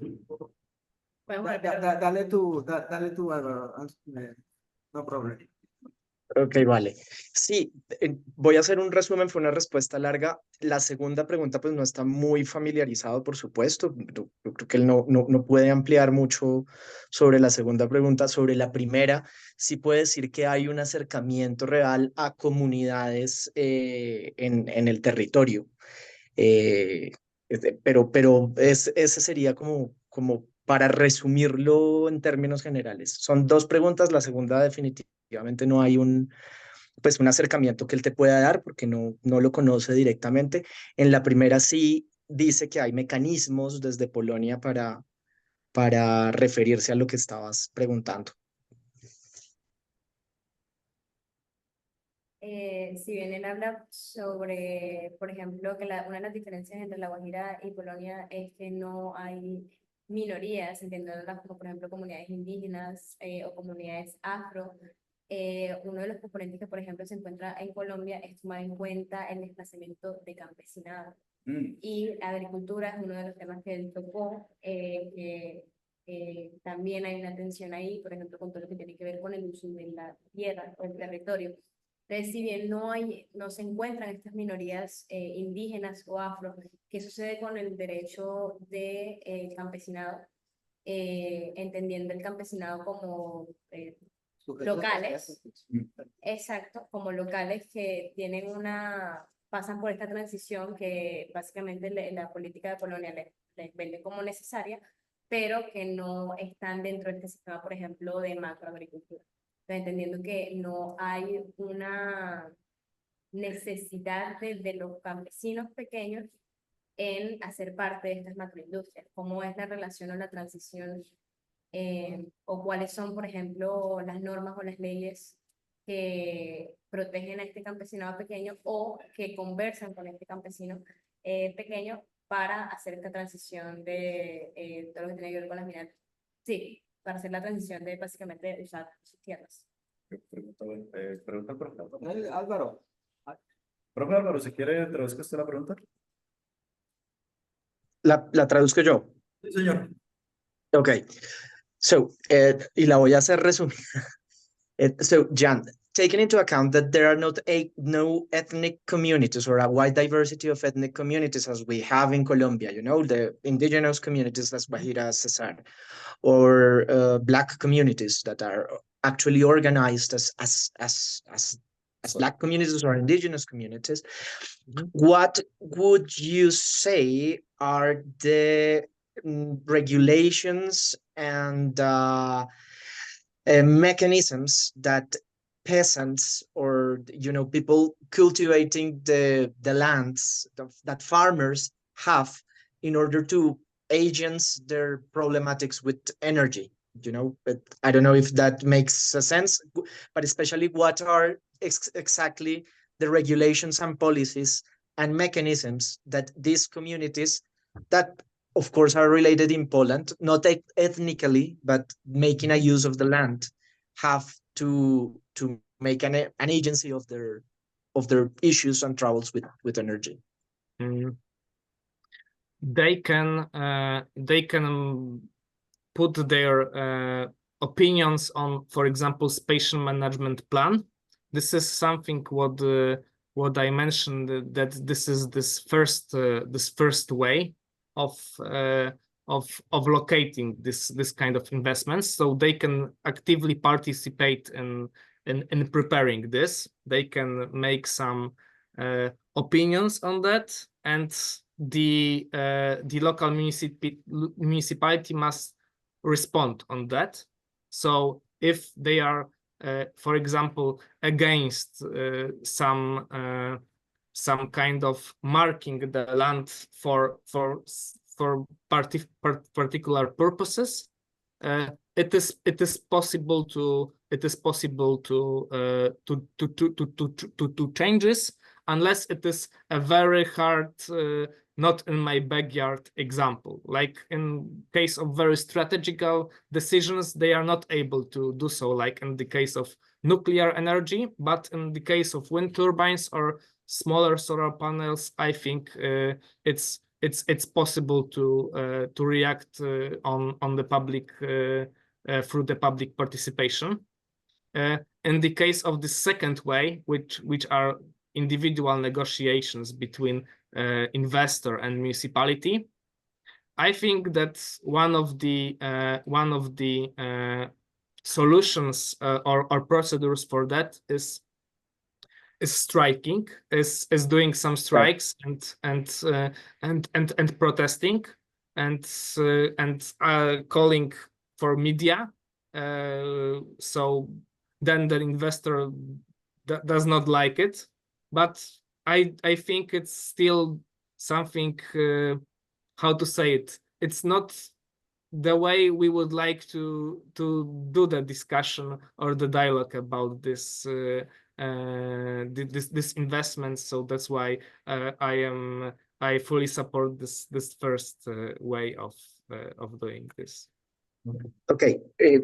Dale tú, Álvaro. No problem. Ok, vale. Sí, voy a hacer un resumen, fue una respuesta larga. La segunda pregunta, pues no está muy familiarizado, por supuesto. Yo creo que él no puede ampliar mucho sobre la segunda pregunta. Sobre la primera, sí puede decir que hay un acercamiento real a comunidades en el territorio. Eh, pero ese sería como para resumirlo en términos generales. Son dos preguntas. La segunda definitivamente no hay pues un acercamiento que él te pueda dar porque no lo conoce directamente. En la primera sí dice que hay mecanismos desde Polonia para referirse a lo que estabas preguntando. Si bien él habla sobre, por ejemplo, que una de las diferencias entre La Guajira y Polonia es que no hay minorías, entendiéndolas como, por ejemplo, comunidades indígenas o comunidades afro. Uno de los componentes que, por ejemplo, se encuentra en Colombia es tomar en cuenta el desplazamiento de campesinado. Y agricultura es uno de los temas que él tocó, que también hay una tensión ahí, por ejemplo, con todo lo que tiene que ver con el uso de la tierra o el territorio. Entonces, si bien no se encuentran estas minorías indígenas o afro, ¿qué sucede con el derecho de campesinado? Entendiendo el campesinado como locales, exacto, como locales que tienen pasan por esta transición que básicamente la política de Polonia les vende como necesaria, pero que no están dentro de este sistema, por ejemplo, de macroagricultura. Entendiendo que no hay una necesidad de los campesinos pequeños en hacer parte de estas macroindustrias. ¿Cómo es la relación o la transición o cuáles son, por ejemplo, las normas o las leyes que protegen a este campesinado pequeño o que conversan con este campesino pequeño para hacer esta transición de todo lo que tiene que ver con las minas? Sí, para hacer la transición de básicamente usar sus tierras. Pregunta por acá. Álvaro. Profe Álvaro, si quiere, traduzca usted la pregunta. La traduzco yo. Sí, señor. Okay, so, y la voy a hacer resumida. So, Jan, taking into account that there are no ethnic communities or a wide diversity of ethnic communities as we have in Colombia, the indigenous communities, las Guajiras, Cesar, or Black communities that are actually organized as Black communities or indigenous communities. What would you say are the regulations and mechanisms that peasants or people cultivating the lands that farmers have in order to agents their problematics with energy? But I don't know if that makes sense, but especially what are exactly the regulations and policies and mechanisms that these communities that of course are related in Poland, not ethnically, but making a use of the land, have to make an agency of their issues and troubles with energy. They can put their opinions on, for example, spatial management plan. This is something what I mentioned, that this is this first way of locating this kind of investments. So they can actively participate in preparing this. They can make some opinions on that, and the local municipality must respond on that. So if they are, for example, against some kind of marking the land for for particular purposes, it is possible to changes, unless it is a very hard, not in my backyard example. Like in case of very strategical decisions, they are not able to do so, like in the case of nuclear energy. But in the case of wind turbines or smaller solar panels, I think it's possible to react on the public through the public participation. In the case of the second way, which are individual negotiations between investor and municipality, I think that one of the solutions or procedures for that is striking, is doing some strikes and protesting and calling for media. So then the investor does not like it, but I think it's still something, how to say it, it's not the way we would like to do the discussion or the dialogue about this investment. So that's why I fully support this first way of doing this. Ok,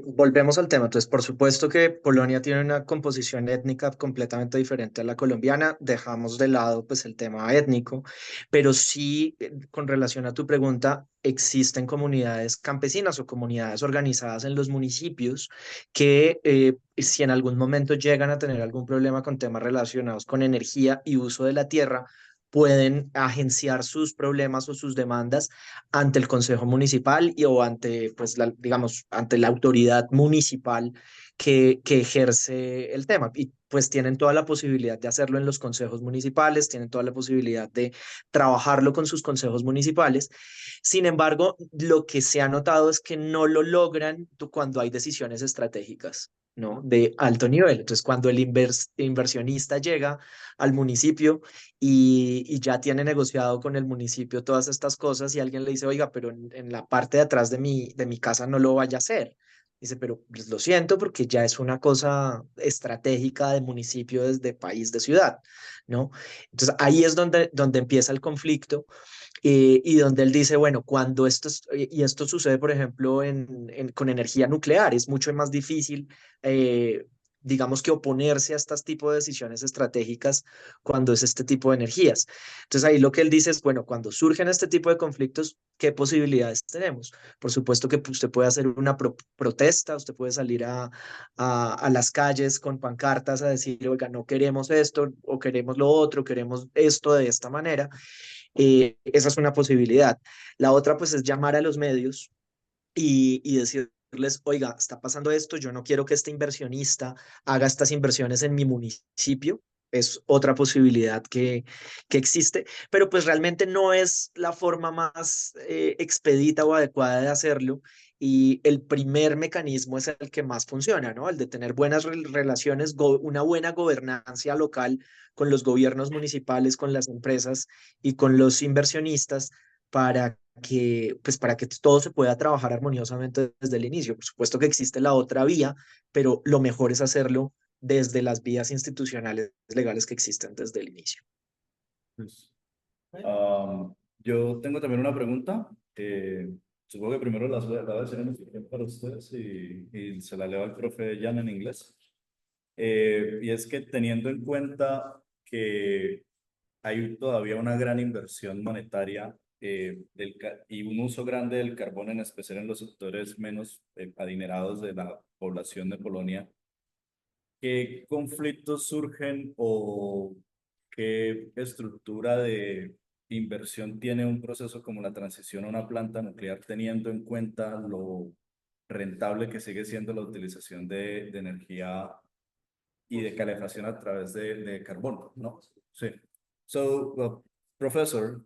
volvemos al tema. Entonces, por supuesto que Polonia tiene una composición étnica completamente diferente a la colombiana. Dejamos de lado pues el tema étnico, pero sí, con relación a tu pregunta, existen comunidades campesinas o comunidades organizadas en los municipios que si en algún momento llegan a tener algún problema con temas relacionados con energía y uso de la tierra, pueden agenciar sus problemas o sus demandas ante el Consejo Municipal o ante, pues, digamos, ante la autoridad municipal que ejerce el tema. Y pues tienen toda la posibilidad de hacerlo en los consejos municipales, tienen toda la posibilidad de trabajarlo con sus consejos municipales. Sin embargo, lo que se ha notado es que no lo logran cuando hay decisiones estratégicas, ¿no? De alto nivel. Entonces, cuando el inversionista llega al municipio y ya tiene negociado con el municipio todas estas cosas y alguien le dice, oiga, pero en la parte de atrás de mi casa no lo vaya a hacer. Dice, pero pues, lo siento porque ya es una cosa estratégica de municipio, desde país, de ciudad, ¿no? Entonces ahí es donde empieza el conflicto. Y donde él dice, bueno, cuando y esto sucede, por ejemplo, con energía nuclear, es mucho más difícil, digamos que oponerse a estos tipos de decisiones estratégicas cuando es este tipo de energías. Entonces ahí lo que él dice es, bueno, cuando surgen este tipo de conflictos, ¿qué posibilidades tenemos? Por supuesto que usted puede hacer una protesta, usted puede salir a las calles con pancartas a decir, oiga, no queremos esto o queremos lo otro, queremos esto de esta manera. Esa es una posibilidad. La otra, pues, es llamar a los medios y decirles, oiga, está pasando esto, yo no quiero que este inversionista haga estas inversiones en mi municipio. Es otra posibilidad que existe, pero pues realmente no es la forma más expedita o adecuada de hacerlo. Y el primer mecanismo es el que más funciona, ¿no? El de tener buenas relaciones, una buena gobernancia local con los gobiernos municipales, con las empresas y con los inversionistas para que todo se pueda trabajar armoniosamente desde el inicio. Por supuesto que existe la otra vía, pero lo mejor es hacerlo desde las vías institucionales legales que existen desde el inicio. Pues, yo tengo también una pregunta. Supongo que primero la voy a hacer en español para ustedes y se la leo al profe Jan en inglés. Y es que teniendo en cuenta que hay todavía una gran inversión monetaria y un uso grande del carbón, en especial en los sectores menos adinerados de la población de Polonia, ¿qué conflictos surgen o qué estructura de inversión tiene un proceso como la transición a una planta nuclear, teniendo en cuenta lo rentable que sigue siendo la utilización de energía y de calefacción a través de carbón, ¿no? Sí. So, Professor,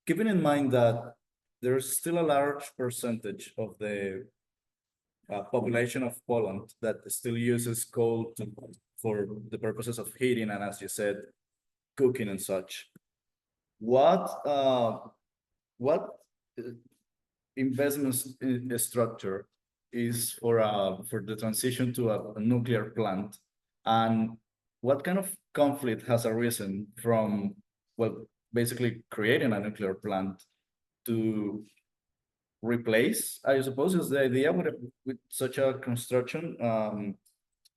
keeping in mind that there's still a large percentage of the population of Poland that still uses coal for the purposes of heating and, as you said, cooking and such. What what investment structure is for the transition to a nuclear plant, and what kind of conflict has arisen from, well, basically creating a nuclear plant to replace, I suppose is the idea with such a construction,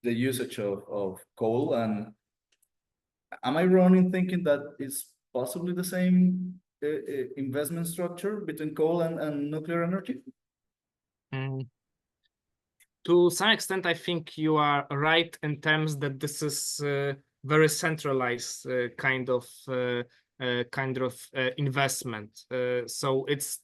the usage of coal. And am I wrong in thinking that it's possibly the same investment structure between coal and nuclear energy? To some extent, I think you are right in terms that this is very centralized kind of investment. So it's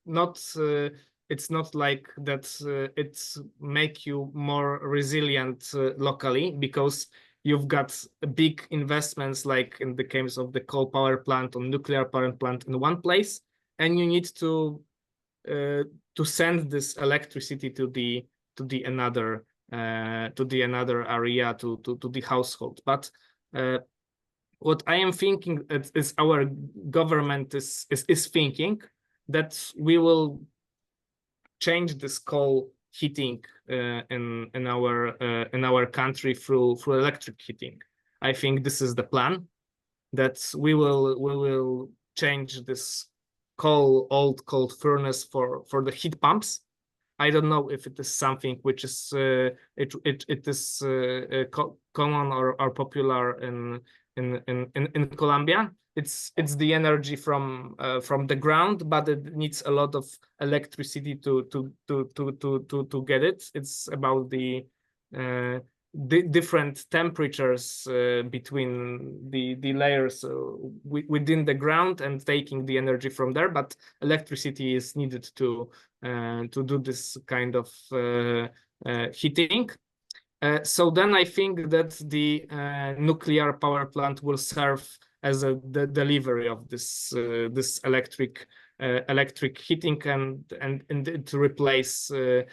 not like that. It's make you more resilient locally, because you've got big investments, like in the case of the coal power plant or nuclear power plant in one place, and you need to send this electricity to the another area, to the household. But what I am thinking is our government is thinking that we will change this coal heating in our country through electric heating. I think this is the plan, that we will change this old coal furnace for the heat pumps. I don't know if it is something which is common or popular in Colombia. It's the energy from the ground, but it needs a lot of electricity to get it. It's about the different temperatures between the layers within the ground, and taking the energy from there. But electricity is needed to do this kind of heating. So then I think that the nuclear power plant will serve as the delivery of this electric heating, and to replace the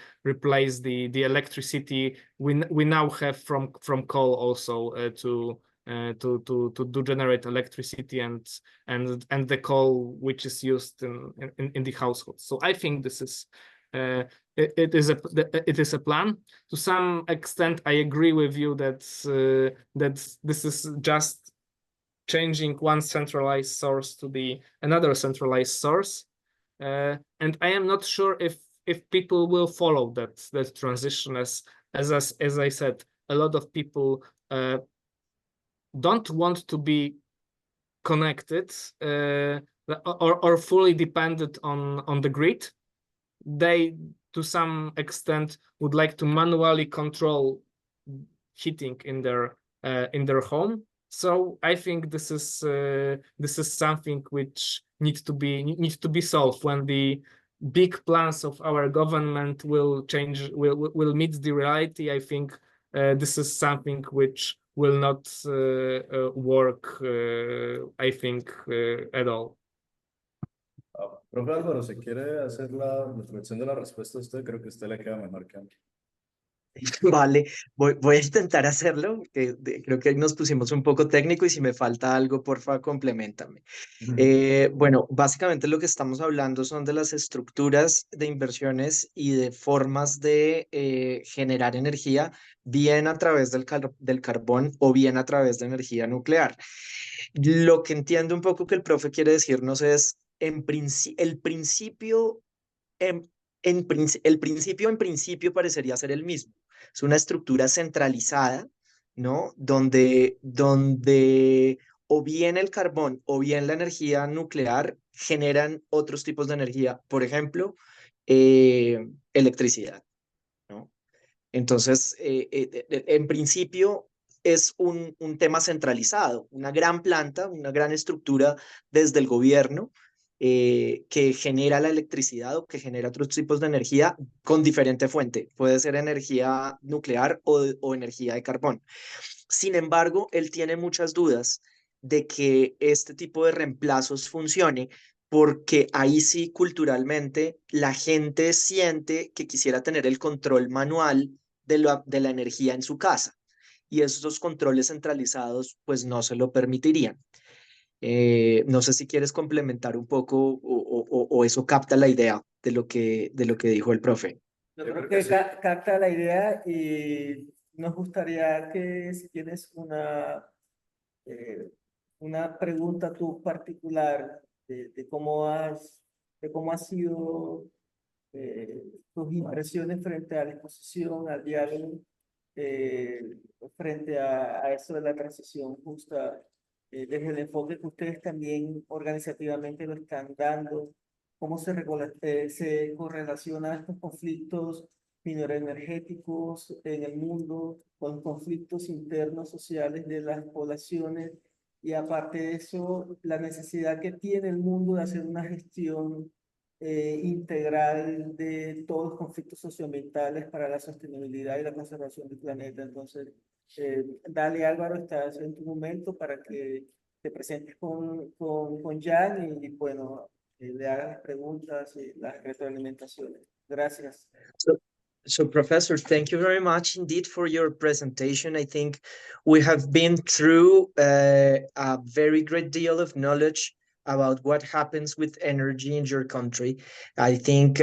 electricity we now have from coal also to generate electricity, and the coal which is used in the household. So I think this is it is a plan. To some extent, I agree with you that this is just changing one centralized source to another centralized source, and I am not sure if people will follow that transition. As I said, a lot of people don't want to be connected or fully dependent on the grid. They, to some extent, would like to manually control heating in their home. So I think this is something which needs to be solved when the big plans of our government will meet the reality. I think this is something which will not work, I think, at all. Profe Álvaro, si quiere hacer la reflexión de la respuesta a usted, creo que usted le queda mejor que a mí. Vale, voy a intentar hacerlo, que creo que nos pusimos un poco técnico, y si me falta algo, porfa, compleméntame. Bueno, básicamente lo que estamos hablando son de las estructuras de inversiones y de formas de generar energía, bien a través del carbón o bien a través de energía nuclear. Lo que entiendo un poco que el profe quiere decirnos es, el principio en principio parecería ser el mismo. Es una estructura centralizada, ¿no? Donde o bien el carbón o bien la energía nuclear generan otros tipos de energía, por ejemplo, electricidad, ¿no? Entonces, en principio es un tema centralizado, una gran planta, una gran estructura desde el gobierno, que genera la electricidad o que genera otros tipos de energía con diferente fuente. Puede ser energía nuclear o energía de carbón. Sin embargo, él tiene muchas dudas de que este tipo de reemplazos funcione, porque ahí sí, culturalmente, la gente siente que quisiera tener el control manual de la energía en su casa, y esos controles centralizados pues no se lo permitirían. No sé si quieres complementar un poco o eso capta la idea de lo que dijo el profe. Yo creo que capta la idea y nos gustaría que si tienes una pregunta tú particular de cómo ha sido tus impresiones frente a la exposición, al diálogo, eh, frente a eso de la transición justa, desde el enfoque que ustedes también organizativamente lo están dando, cómo se correlaciona estos conflictos mineroenergéticos en el mundo con conflictos internos sociales de las poblaciones y aparte de eso, la necesidad que tiene el mundo de hacer una gestión integral de todos los conflictos socioambientales para la sostenibilidad y la conservación del planeta. Entonces, dale Álvaro, estás en tu momento para que te presentes con Jan y bueno, le hagas las preguntas y las retroalimentaciones. Gracias. So, Professor, thank you very much indeed for your presentation. I think we have been through a very great deal of knowledge about what happens with energy in your country. I think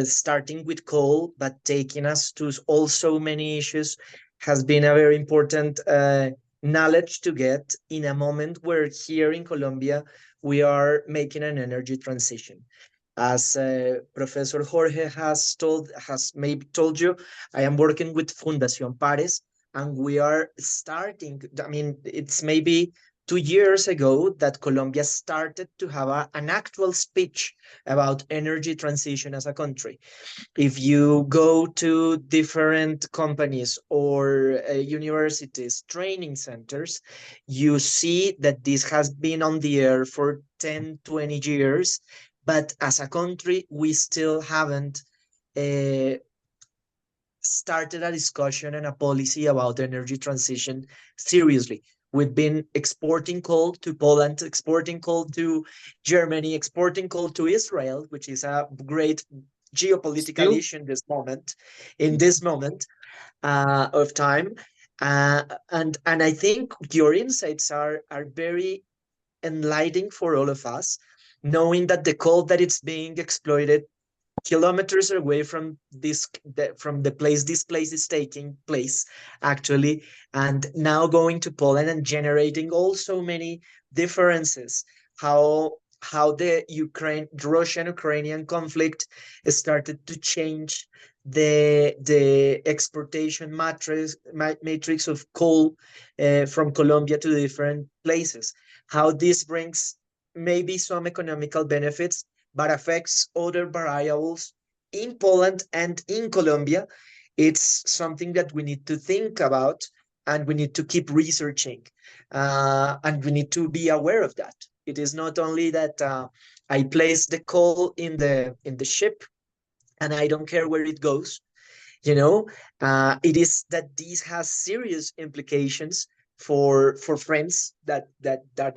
starting with coal, but taking us to also many issues has been a very important knowledge to get in a moment where here in Colombia, we are making an energy transition. As Professor Jorge has maybe told you, I am working with Fundación Pares, and we are starting. I mean, it's maybe 2 years ago that Colombia started to have an actual speech about energy transition as a country. If you go to different companies or universities, training centers, you see that this has been on the air for 10, 20 years. But as a country, we still haven't started a discussion and a policy about energy transition seriously. We've been exporting coal to Poland, exporting coal to Germany, exporting coal to Israel, which is a great geopolitical issue in this moment of time. And I think your insights are very enlightening for all of us, knowing that the coal that it's being exploited kilometers away from the place this place is taking place actually, and now going to Poland and generating also many differences, how the Russian-Ukrainian conflict started to change the exportation matrix of coal from Colombia to different places, how this brings maybe some economical benefits, but affects other variables in Poland and in Colombia. It's something that we need to think about, and we need to keep researching, and we need to be aware of that. It is not only that I place the coal in the ship and I don't care where it goes. It is that this has serious implications for friends that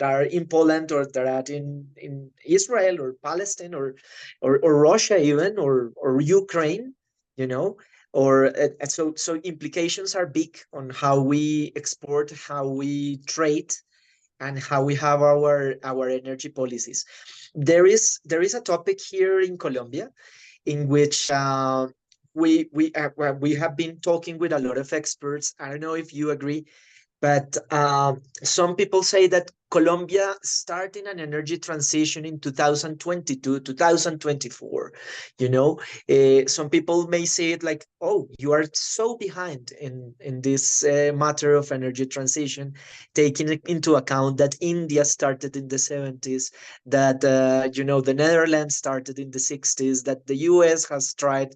are in Poland or that are in Israel or Palestine or Russia even or Ukraine, or so implications are big on how we export, how we trade, and how we have our energy policies. There is a topic here in Colombia in which we have been talking with a lot of experts. I don't know if you agree, but some people say that Colombia starting an energy transition in 2022, 2024. Some people may say it like, oh, you are so behind in this matter of energy transition, taking into account that India started in the 70s, that the Netherlands started in the 60s, that the US has tried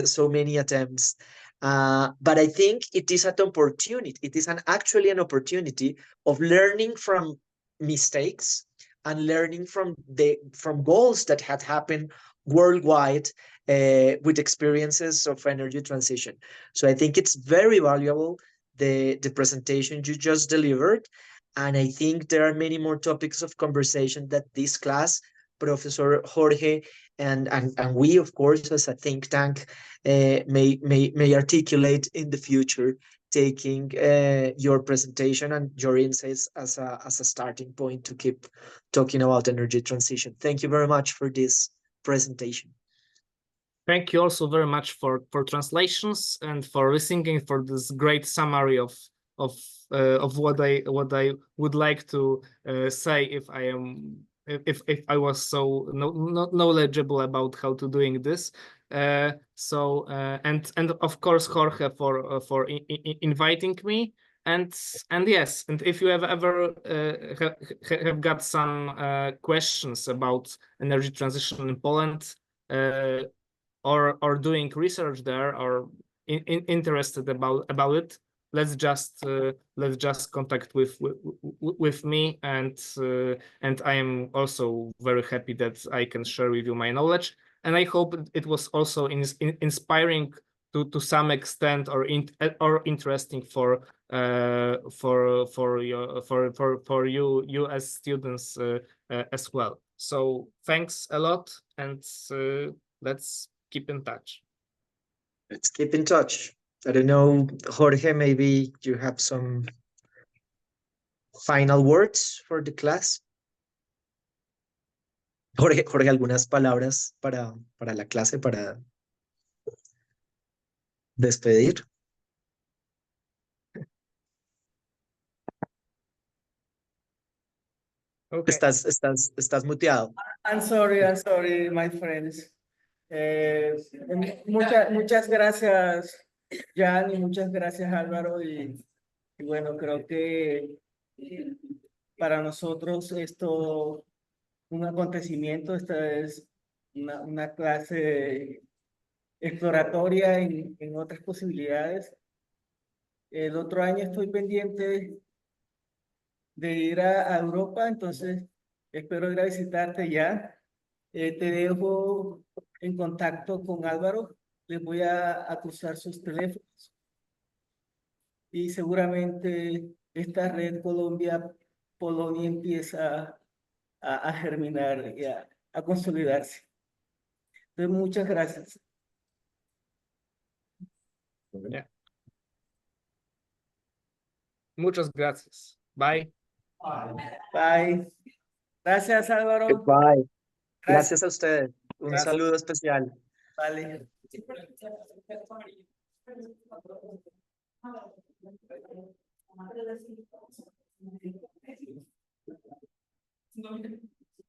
so many attempts. But I think it is an opportunity. It is actually an opportunity of learning from mistakes and learning from goals that had happened worldwide with experiences of energy transition. So I think it's very valuable, the presentation you just delivered. And I think there are many more topics of conversation that this class, Professor Jorge, and we, of course, as a think tank, may articulate in the future. taking your presentation and your insights as a starting point to keep talking about energy transition. Thank you very much for this presentation. Thank you also very much for translations and for listening, for this great summary of what I would like to say if I was so knowledgeable about how to doing this. And of course Jorge for inviting me, and yes, and if you have ever have got some questions about energy transition in Poland, or doing research there, or interested about it, let's just contact with me, and I am also very happy that I can share with you my knowledge, and I hope it was also inspiring to some extent, or interesting for you as students as well. So thanks a lot, and let's keep in touch. Let's keep in touch. I don't know, Jorge, maybe you have some final words for the class. Jorge, algunas palabras para la clase, para despedir. Okay. Estás muteado. I'm sorry, my friends. Muchas gracias, Jan, y muchas gracias, Álvaro. Y bueno, creo que para nosotros esto un acontecimiento. Esta es una clase exploratoria en otras posibilidades. El otro año estoy pendiente de ir a Europa, entonces espero ir a visitarte ya. Te dejo en contacto con Álvaro, les voy a cruzar sus teléfonos y seguramente esta red Colombia-Polonia empieza a germinar y a consolidarse. Entonces, muchas gracias. Yeah. Muchas gracias. Bye. Bye. Gracias, Álvaro. Goodbye. Gracias a ustedes. Un Gracias. saludo especial. Vale.